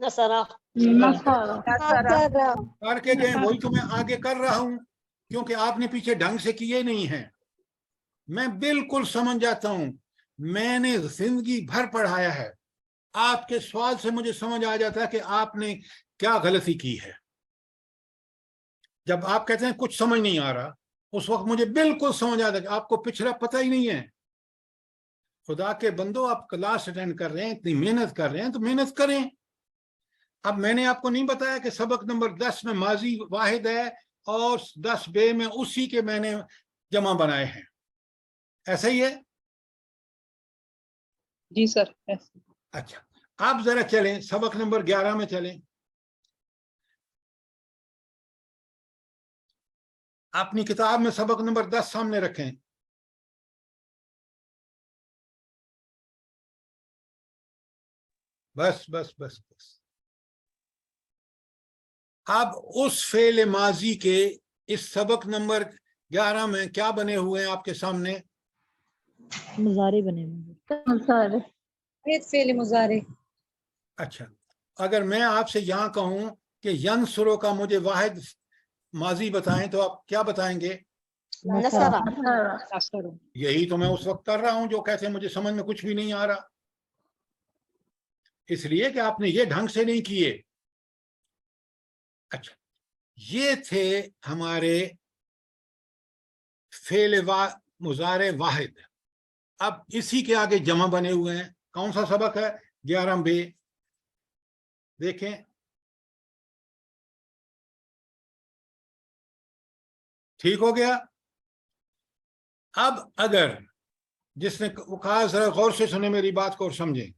نصرہ کر کے گئے وہی تو میں آگے کر رہا ہوں کیونکہ آپ نے پیچھے ڈھنگ سے کیے نہیں ہیں. میں بالکل سمجھ جاتا ہوں, میں نے زندگی بھر پڑھایا ہے, آپ کے سوال سے مجھے سمجھ آ جاتا ہے کہ آپ نے کیا غلطی کی ہے. جب آپ کہتے ہیں کچھ سمجھ نہیں آ رہا, اس وقت مجھے بالکل سمجھ آتا ہے کہ آپ کو پچھلا پتہ ہی نہیں ہے. خدا کے بندو, آپ کلاس اٹینڈ کر رہے ہیں, اتنی محنت کر رہے ہیں تو محنت کریں. اب میں نے آپ کو نہیں بتایا کہ سبق نمبر 10 میں ماضی واحد ہے اور 10 بے میں اسی کے میں نے جمع بنائے ہیں, ایسا ہی ہے؟ جی سر. اچھا, آپ ذرا چلیں سبق نمبر 11 میں چلیں. اپنی کتاب میں سبق نمبر 10 سامنے رکھیں. بس بس بس بس. اب اس فعل ماضی کے اس سبق نمبر 11 میں کیا بنے ہوئے ہیں آپ کے سامنے؟ مضارع بنے ہوئے. فعل مضارع. اچھا, اگر میں آپ سے یہاں کہوں کہ ینصرو کا مجھے واحد ماضی بتائیں تو آپ کیا بتائیں گے؟ نصرہ. یہی تو میں اس وقت کر رہا ہوں جو کہتے ہیں مجھے سمجھ میں کچھ بھی نہیں آ رہا, اس لیے کہ آپ نے یہ ڈھنگ سے نہیں کیے. اچھا, یہ تھے ہمارے فعل مضارع واحد. اب اسی کے آگے جمع بنے ہوئے ہیں. کون سا سبق ہے؟ 11 بے. دیکھیں ٹھیک ہو گیا. اب اگر جس نے کہا ذرا غور سے سنیں میری بات کو اور سمجھیں,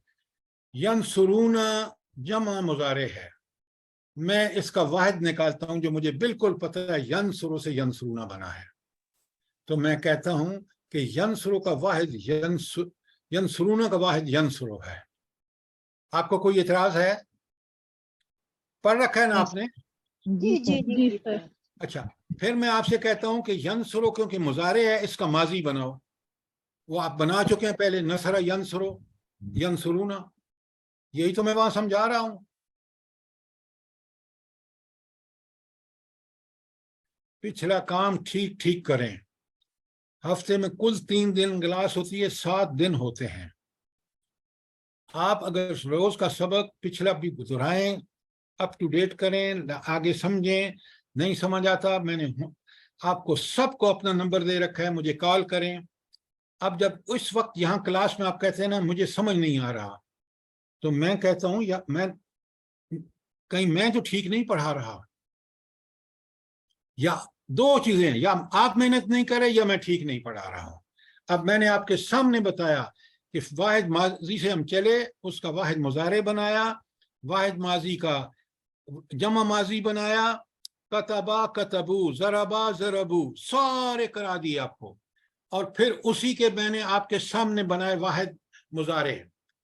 ینصرون جمع مضارع ہے, میں اس کا واحد نکالتا ہوں جو مجھے بالکل پتہ ہے ینصرو سے ینصرون بنا ہے, تو میں کہتا ہوں کہ ینصرو کا واحد ینصرون کا واحد ینصرو ہے. آپ کو کوئی اعتراض ہے؟ پڑھ رکھا ہے نا آپ نے؟ جی. اچھا, پھر میں آپ سے کہتا ہوں کہ ینصرو کیونکہ مضارع ہے اس کا ماضی بناؤ. وہ آپ بنا چکے ہیں پہلے, نصر ینصرو ینصرون, یہی تو میں وہاں سمجھا رہا ہوں. پچھلا کام ٹھیک ٹھیک کریں. ہفتے میں کل 3 دن کلاس ہوتی ہے, 7 دن ہوتے ہیں. آپ اگر روز کا سبق پچھلا بھی دہرائیں, اپ ٹو ڈیٹ کریں, آگے سمجھیں. نہیں سمجھ آتا, میں نے آپ کو سب کو اپنا نمبر دے رکھا ہے, مجھے کال کریں. اب جب اس وقت یہاں کلاس میں آپ کہتے ہیں نا مجھے سمجھ نہیں آ رہا, تو میں کہتا ہوں یا کہیں میں تو ٹھیک نہیں پڑھا رہا, یا دو چیزیں, یا آپ محنت نہیں کرے یا میں ٹھیک نہیں پڑھا رہا ہوں. اب میں نے آپ کے سامنے بتایا کہ واحد ماضی سے ہم چلے, اس کا واحد مضارع بنایا, واحد ماضی کا جمع ماضی بنایا, کتبا کتبو, ضربا ضربو, سارے کرا دیے آپ کو. اور پھر اسی کے میں نے آپ کے سامنے بنائے واحد مضارع,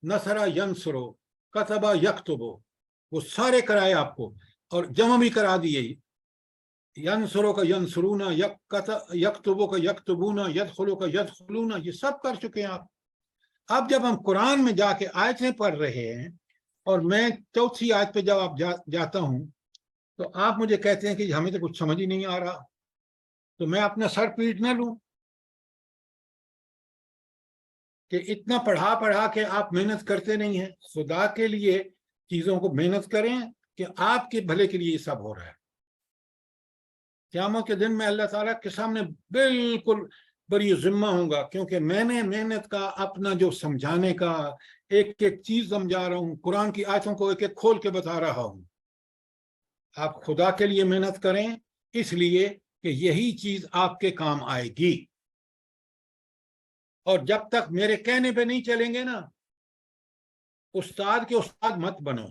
نصرہ ینصرو, کتبا یکتبو, وہ سارے کرائے آپ کو, اور جمع بھی کرا دیے. ینصرو کا ینصرون, یکتبو کا یکتبون, یدخلو کا یدخلون, یہ سب کر چکے ہیں آپ. اب جب ہم قرآن میں جا کے آیتیں پڑھ رہے ہیں اور میں چوتھی آیت پہ جب آپ جاتا ہوں تو آپ مجھے کہتے ہیں کہ ہمیں تو کچھ سمجھ ہی نہیں آ رہا, تو میں اپنا سر پیٹ نہ لوں کہ اتنا پڑھا کے آپ محنت کرتے نہیں ہیں. خدا کے لیے چیزوں کو محنت کریں کہ آپ کے بھلے کے لیے یہ سب ہو رہا ہے. قیامت کے دن میں اللہ تعالیٰ کے سامنے بالکل بڑی ذمہ ہوں گا, کیونکہ میں نے محنت کا اپنا جو سمجھانے کا ایک ایک چیز سمجھا رہا ہوں, قرآن کی آیتوں کو ایک ایک کھول کے بتا رہا ہوں. آپ خدا کے لیے محنت کریں, اس لیے کہ یہی چیز آپ کے کام آئے گی. اور جب تک میرے کہنے پہ نہیں چلیں گے نا, استاد کے استاد مت بنو,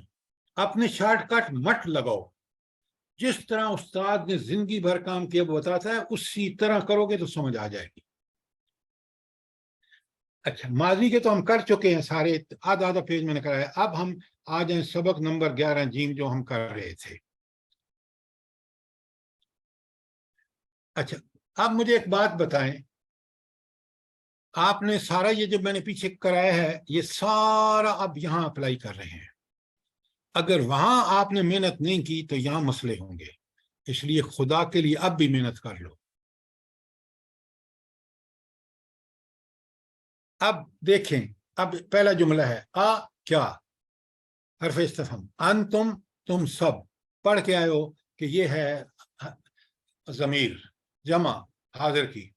اپنے شارٹ کٹ مت لگاؤ. جس طرح استاد نے زندگی بھر کام کیا وہ بتاتا ہے, اسی طرح کرو گے تو سمجھ آ جائے گی. اچھا, ماضی کے تو ہم کر چکے ہیں سارے, آدھا پیج میں نے کرایا. اب ہم آ جائیں سبق نمبر 11 جیم جو ہم کر رہے تھے. اچھا, اب مجھے ایک بات بتائیں, آپ نے سارا یہ جو میں نے پیچھے کرایا ہے یہ سارا اب یہاں اپلائی کر رہے ہیں. اگر وہاں آپ نے محنت نہیں کی تو یہاں مسئلے ہوں گے، اس لیے خدا کے لیے اب بھی محنت کر لو۔ اب دیکھیں، اب پہلا جملہ ہے کیا، حرف استفہام، انتم، تم سب، پڑھ کے آئے ہو کہ یہ ہے ضمیر جمع حاضر کی۔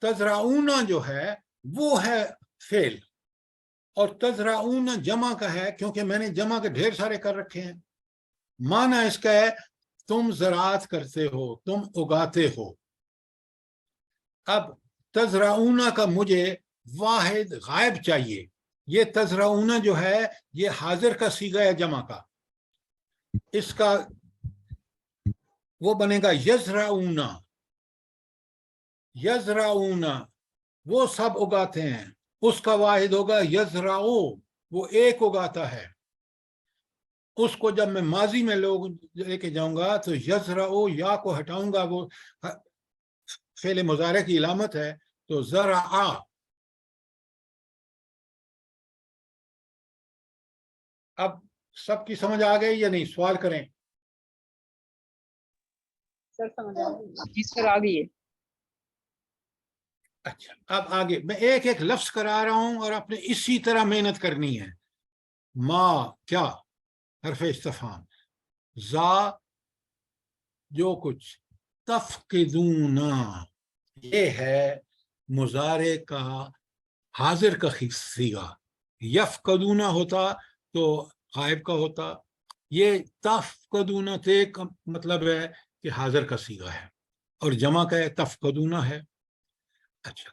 تزرعون جو ہے وہ ہے فعل، اور تزرعون جمع کا ہے کیونکہ میں نے جمع کے ڈھیر سارے کر رکھے ہیں۔ معنی اس کا ہے تم زراعت کرتے ہو، تم اگاتے ہو۔ اب تزرعون کا مجھے واحد غائب چاہیے۔ یہ تزرعون جو ہے یہ حاضر کا صیغہ ہے جمع کا، اس کا وہ بنے گا یزرعون۔ یزرعون وہ سب اگاتے ہیں، اس کا واحد ہوگا یزرعو، وہ ایک اگاتا ہے۔ اس کو جب میں ماضی میں لوگ لے کے جاؤں گا تو یزرعو یا کو ہٹاؤں گا، وہ فعل مضارع کی علامت ہے، تو زرعا۔ اب سب کی سمجھ آ گئی یا نہیں؟ سوال کریں۔ سر سمجھ آ گئی؟ جی سر آ گئی ہے۔ اچھا، اب آگے میں ایک ایک لفظ کرا رہا ہوں اور آپ نے اسی طرح محنت کرنی ہے۔ ما کیا، حرف استفہام، زا جو کچھ، تفقدون یہ ہے مضارع کا حاضر کا صیغہ۔ یفقدون ہوتا تو غائب کا ہوتا، یہ تفقدون تے کا مطلب ہے کہ حاضر کا صیغہ ہے، اور جمع کا ہے تفقدون ہے۔ اچھا،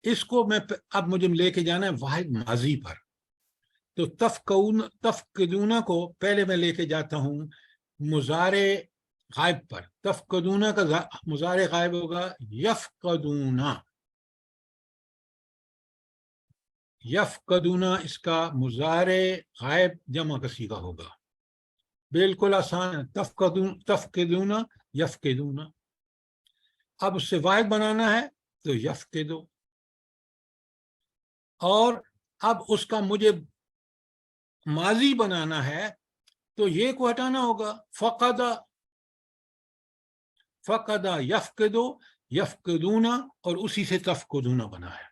اس کو میں اب مجھے لے کے جانا ہے واحد ماضی پر، تو تفقدون کو پہلے میں لے کے جاتا ہوں مضارع غائب پر۔ تفقدون کا مضارع غائب ہوگا یفقدون۔ یفقدون اس کا مضارع غائب جمع کا صیغہ ہوگا، بالکل آسان ہے۔ تفقدون یفقدون۔ اب اس سے واحد بنانا ہے تو یفقدو، اور اب اس کا مجھے ماضی بنانا ہے تو یہ کو ہٹانا ہوگا، فقد، فقد یفقدو، یفقدون، اور اسی سے تفقدون بنا ہے۔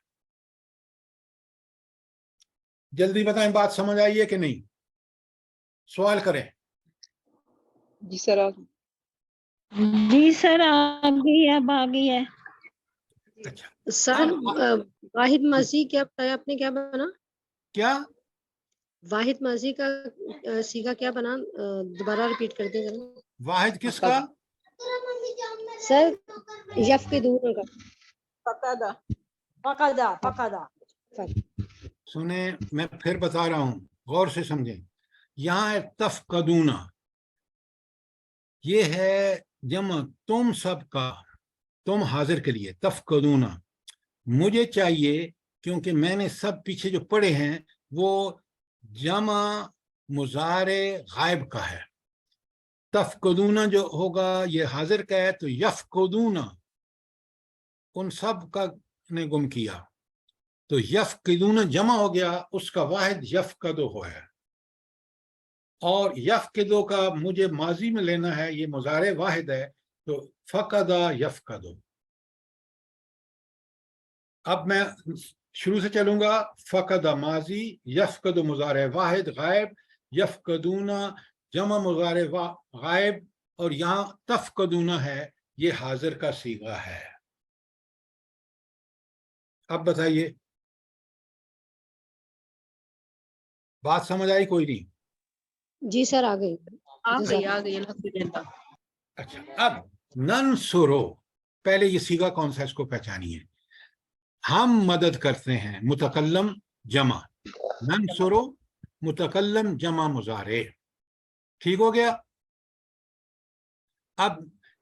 جلدی بتائیں، بات سمجھ آئی ہے کہ نہیں؟ سوال کریں۔ جی سر آ گئی۔ جی سر آ گئی ہے، اب آ گئی ہے۔ اچھا سر واحد ماضی کیا بتایا آپ نے، کیا بنا؟ کیا واحد ماضی کا صیغہ کیا بنا؟ دوبارہ ریپیٹ کر دیں ذرا۔ واحد کس کا؟ سر یفقدون کا۔ فقدہ۔ فقدا فقدا۔ سنیں، میں پھر بتا رہا ہوں، غور سے سمجھیں۔ یہاں ہے تفقدون، یہ ہے جمع تم سب کا، تم حاضر کے لیے تفقدون۔ مجھے چاہیے، کیونکہ میں نے سب پیچھے جو پڑھے ہیں وہ جمع مضارع غائب کا ہے۔ تفقدون جو ہوگا یہ حاضر کا ہے، تو یفقدون ان سب کا نے گم کیا، تو یفقدون جمع ہو گیا، اس کا واحد یفقدو ہے، اور یفقدو کا مجھے ماضی میں لینا ہے، یہ مضارع واحد ہے، تو فقدا یفقدو۔ اب میں شروع سے چلوں گا۔ فقد ماضی، یفقد مضارع واحد غائب، یفقدون جمع مضارع غائب، اور یہاں تفقدون ہے، یہ حاضر کا صیغہ ہے۔ اب بتائیے، بات سمجھ آئی کوئی نہیں؟ جی سر آ گئی۔ آ گئی الحمدللہ۔ اچھا، اب ننصرو، پہلے یہ صیغہ کون سا ہے اس کو پہچانیے۔ ہم مدد کرتے ہیں، متکلم جمع، ننصرو متکلم جمع مضارع، ٹھیک ہو گیا؟ اب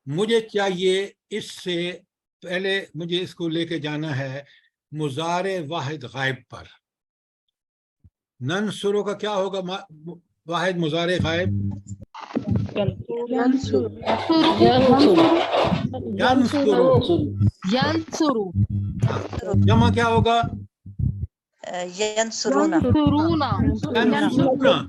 مجھے چاہیے اس سے پہلے مجھے اس کو لے کے جانا ہے مضارع واحد غائب پر۔ ننصرو کا کیا ہوگا واحد مضارع غائب؟ ینصرو۔ جمع کیا ہوگا؟ ینصرون ینصرون۔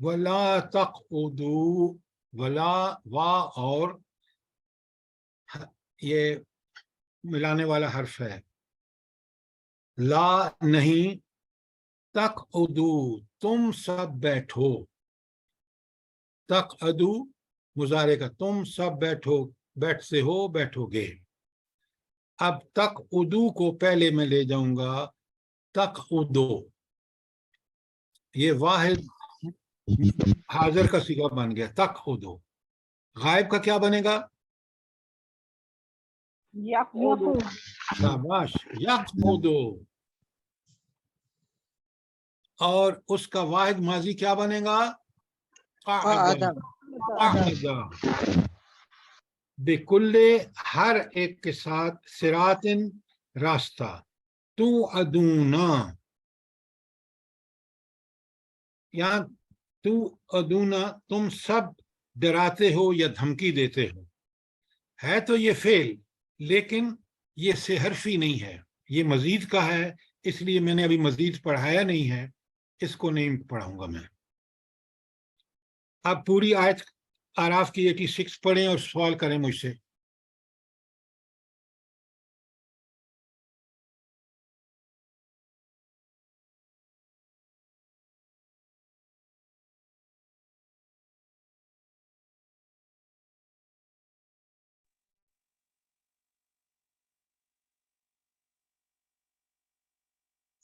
ولا تقعدوا، ولا وا اور یہ ملانے والا حرف ہے، لا نہیں، تقعدوا تم سب بیٹھو، تقعدوا مضارع کا، تم سب بیٹھو، بیٹھتے ہو، بیٹھو گے۔ اب تقعدو کو پہلے میں لے جاؤں گا، تقعدو، یہ واحد حاضر کا صیغہ بن گیا، تقعدو۔ غائب کا کیا بنے گا؟ یقعدو، شاباش، یقعدو۔ اور اس کا واحد ماضی کیا بنے گا؟ قعد، قعد۔ بکل، ہر ایک کے ساتھ، صراطن راستہ، توعدونا، یہاں توعدونا تم سب ڈراتے ہو یا دھمکی دیتے ہو، ہے تو یہ فعل لیکن یہ سے حرفی نہیں ہے، یہ مزید کا ہے، اس لیے میں نے ابھی مزید پڑھایا نہیں ہے، اس کو نہیں پڑھاؤں گا میں۔ اب پوری آیت اعراف کی 86 پڑھیں اور سوال کریں مجھ سے۔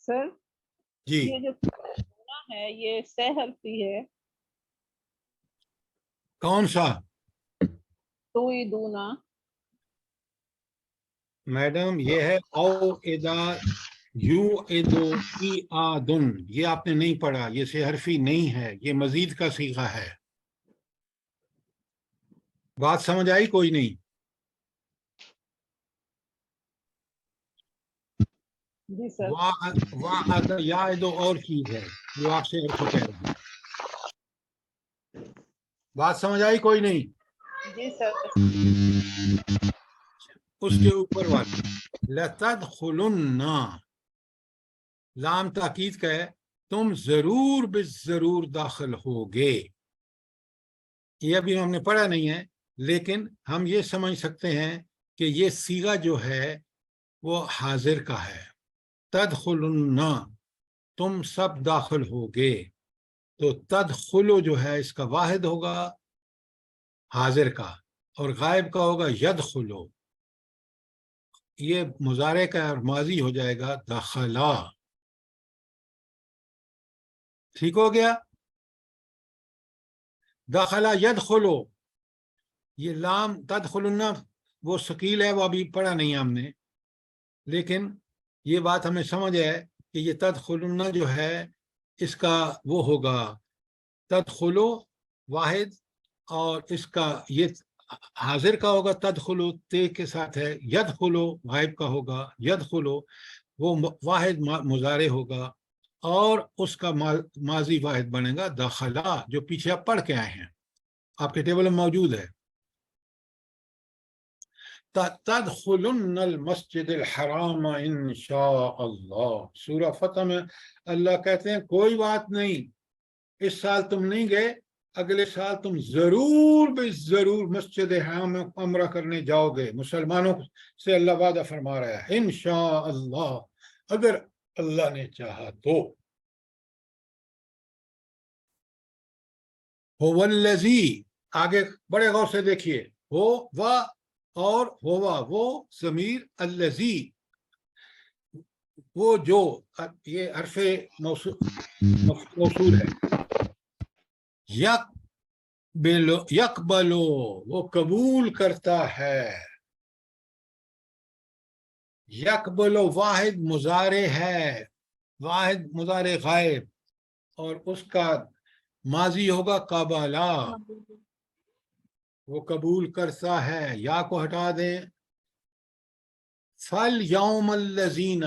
سر جی، یہ جو دونا ہے یہ سہ حرفی ہے، کون سا؟ توعدونا، میڈم یہ ہے او ادا یو ادو ای آدن، یہ آپ نے نہیں پڑھا، یہ سے حرفی نہیں ہے، یہ مزید کا صیغہ ہے۔ بات سمجھ آئی کوئی نہیں؟ جی سر۔ وعد یعد اور چیز ہے جو آپ سے عرف کہہ رہے ہیں۔ بات سمجھ آئی کوئی نہیں؟ جی سر۔ اس کے اوپر والی لَتَدْخُلُنَّ، لام تاکید کا ہے، تم ضرور بالضرور داخل ہوگے۔ یہ ابھی ہم نے پڑھا نہیں ہے لیکن ہم یہ سمجھ سکتے ہیں کہ یہ صیغہ جو ہے وہ حاضر کا ہے، تدخلن، تم سب داخل ہوگے، تو تدخلو جو ہے اس کا واحد ہوگا حاضر کا، اور غائب کا ہوگا یدخلو، یہ مضارع کا اور ماضی ہو جائے گا دخلا۔ ٹھیک ہو گیا؟ دخلا یدخلو، یہ لام تدخلن وہ ثقیل ہے، وہ ابھی پڑھا نہیں ہم نے، لیکن یہ بات ہمیں سمجھ ہے کہ یہ تدخلن جو ہے اس کا وہ ہوگا تدخلو واحد، اور اس کا یہ حاضر کا ہوگا تدخلو، تے کے ساتھ ہے، یدخلو غائب کا ہوگا یدخلو، وہ واحد مضارع ہوگا، اور اس کا ماضی واحد بنے گا دخلا، جو پیچھے آپ پڑھ کے آئے ہیں، آپ کے ٹیبل میں موجود ہے۔ تدخلن المسجد الحرام انشاء اللہ، سورہ فتح میں اللہ کہتے ہیں کوئی بات نہیں، اس سال تم نہیں گئے، اگلے سال تم ضرور بے ضرور مسجد حرام میں عمرہ کرنے جاؤ گے۔ مسلمانوں سے اللہ وعدہ فرما رہا ہے انشاء اللہ، اگر اللہ نے چاہا تو۔ هو الذی، آگے بڑے غور سے دیکھیے، ہو و اور ہوا، وہ ضمیر الذی، وہ جو، یہ حرف موصول ہے، یقبلو وہ قبول کرتا ہے، یقبلو واحد مضارع ہے، واحد مضارع غائب، اور اس کا ماضی ہوگا قبلا، وہ قبول کرتا ہے، یا کو ہٹا دیں، فَالْيَوْمَ الَّذِينَ،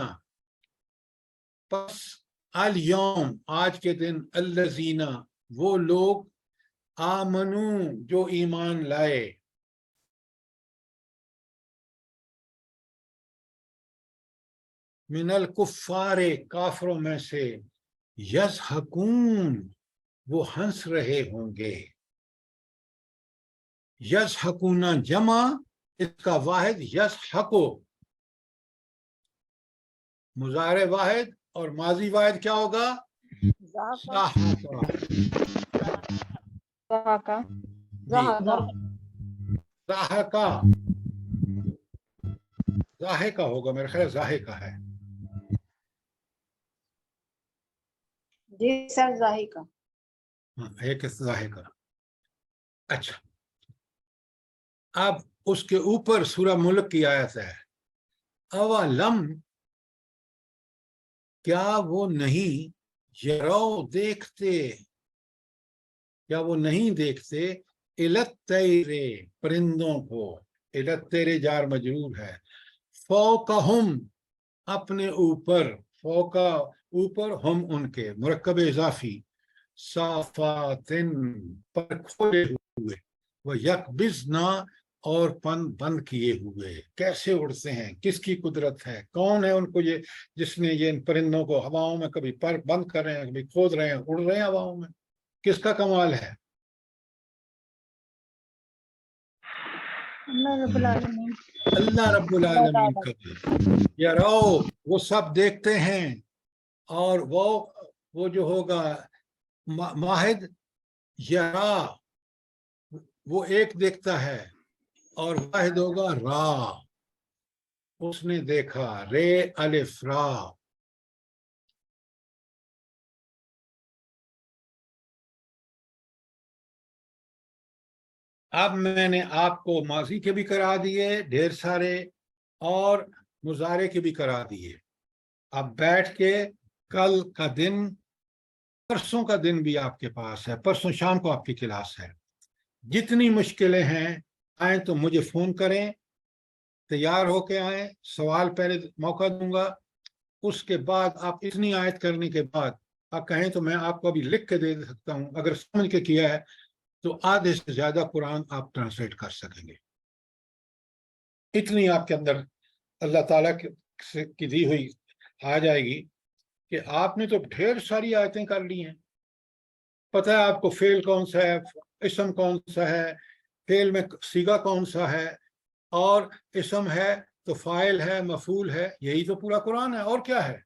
پس الیوم آج کے دن، الذین وہ لوگ، آمنو جو ایمان لائے، من الکفار کافروں میں سے، یضحکون وہ ہنس رہے ہوں گے. یضحکون جمع، اس کا واحد یضحکو، مضارع واحد اور ماضی واحد کیا ہوگا؟ ضحکا. ضحکا. ضحکا ضاحکہ ہوگا، میرا خیال ضاحکہ ہے. جی سر ذائقہ. ہاں ایک ضاحکہ. اچھا اب اس کے اوپر سورہ ملک کی آیت ہے، اولم، کیا وہ نہیں، یرو دیکھتے، کیا وہ نہیں دیکھتے، الطیر پرندوں کو، الطیر جار مجرور ہے، فوقہم اپنے اوپر، فوقہ اوپر، ہم ان کے، مرکب اضافی، صافاتن پر کھولے ہوئے، وہ یکبزنا اور پن بند کیے ہوئے. کیسے اڑتے ہیں، کس کی قدرت ہے، کون ہے ان کو یہ جس نے یہ ان پرندوں کو ہواؤں میں کبھی پر بند کر رہے ہیں، کبھی کھود رہے ہیں، اڑ رہے ہیں ہواؤں میں، کس کا کمال ہے؟ اللہ رب العالمین. اللہ رب العالمین کا. یرو وہ سب دیکھتے ہیں، اور وہ جو ہوگا ماہد، یرا وہ ایک دیکھتا ہے، اور واحد ہوگا را، اس نے دیکھا، رے الف را. اب میں نے آپ کو ماضی کے بھی کرا دیے ڈھیر سارے، اور مضارع کے بھی کرا دیے. اب بیٹھ کے کل کا دن، پرسوں کا دن بھی آپ کے پاس ہے، پرسوں شام کو آپ کی کلاس ہے. جتنی مشکلیں ہیں آئیں تو مجھے فون کریں، تیار ہو کے آئیں، سوال پہلے موقع دوں گا، اس کے بعد آپ اتنی آیت کرنے کے بعد آپ کہیں تو میں آپ کو ابھی لکھ کے دے سکتا ہوں، اگر سمجھ کے کیا ہے تو آدھے سے زیادہ قرآن آپ ٹرانسلیٹ کر سکیں گے. اتنی آپ کے اندر اللہ تعالیٰ کی دی ہوئی آ جائے گی کہ آپ نے تو ڈھیر ساری آیتیں کر لی ہیں. پتہ ہے آپ کو فعل کون سا ہے، اسم کون سا ہے، فعل میں صیغہ کون سا ہے، اور اسم ہے تو فاعل ہے، مفعول ہے، یہی تو پورا قرآن ہے، اور کیا ہے.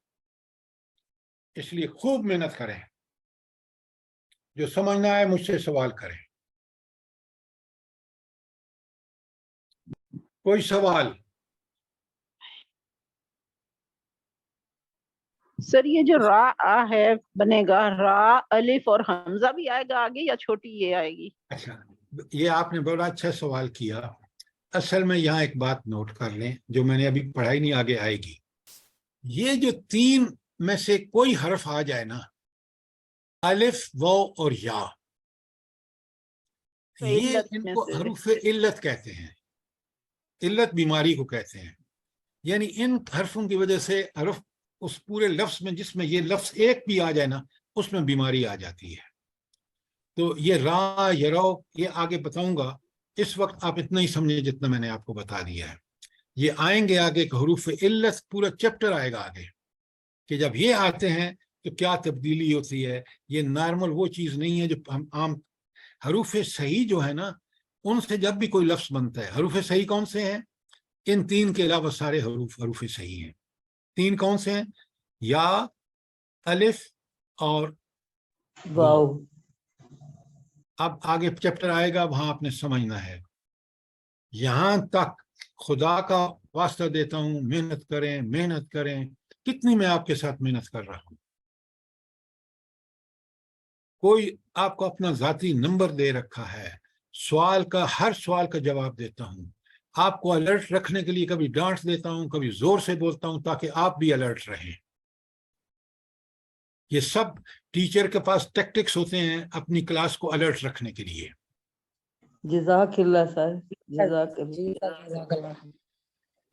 اس لیے خوب محنت کریں، جو سمجھنا ہے مجھ سے سوال کریں. کوئی سوال؟ سر یہ جو را آ ہے بنے گا، را الف اور حمزہ بھی آئے گا آگے، یا چھوٹی یہ آئے گی؟ اچھا یہ آپ نے بڑا اچھا سوال کیا. اصل میں یہاں ایک بات نوٹ کر لیں جو میں نے ابھی پڑھائی نہیں، آگے آئے گی. یہ جو تین میں سے کوئی حرف آ جائے نا، الف، واو اور یا، یہ ان کو حروف علت کہتے ہیں. علت بیماری کو کہتے ہیں. یعنی ان حرفوں کی وجہ سے حرف اس پورے لفظ میں، جس میں یہ لفظ ایک بھی آ جائے نا، اس میں بیماری آ جاتی ہے. تو یہ را، یرو، یہ آگے بتاؤں گا. اس وقت آپ اتنا ہی سمجھیں جتنا میں نے آپ کو بتا دیا ہے. یہ آئیں گے آگے کہ حروف علت، پورا چیپٹر آئے گا آگے کہ جب یہ آتے ہیں تو کیا تبدیلی ہوتی ہے. یہ نارمل وہ چیز نہیں ہے جو ہم عام حروف صحیح جو ہے نا، ان سے جب بھی کوئی لفظ بنتا ہے، حروف صحیح کون سے ہیں؟ ان تین کے علاوہ سارے حروف صحیح ہیں. تین کون سے ہیں؟ یا، الف اور واو. اب آگے چیپٹر آئے گا، وہاں آپ نے سمجھنا ہے. یہاں تک خدا کا واسطہ دیتا ہوں، محنت کریں، محنت کریں. کتنی میں آپ کے ساتھ محنت کر رہا ہوں. کوئی آپ کو اپنا ذاتی نمبر دے رکھا ہے، سوال کا، ہر سوال کا جواب دیتا ہوں. آپ کو الرٹ رکھنے کے لیے کبھی ڈانٹ دیتا ہوں، کبھی زور سے بولتا ہوں تاکہ آپ بھی الرٹ رہیں. یہ سب ٹیچر کے پاس ٹیکٹکس ہوتے ہیں اپنی کلاس کو الرٹ رکھنے کے لیے. جزاک اللہ سر، جزاک اللہ.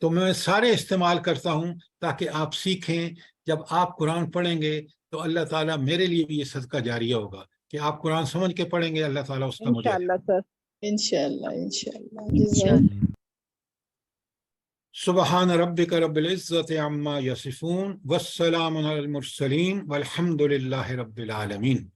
تو میں سارے استعمال کرتا ہوں تاکہ آپ سیکھیں. جب آپ قرآن پڑھیں گے تو اللہ تعالیٰ میرے لیے بھی یہ صدقہ جاریہ ہوگا کہ آپ قرآن سمجھ کے پڑھیں گے، اللہ تعالیٰ اس کا مجھے. انشاءاللہ سر، انشاءاللہ انشاءاللہ. سبحان ربک رب العزت عما یصفون والسلام علی المرسلین والحمد للہ رب العالمین.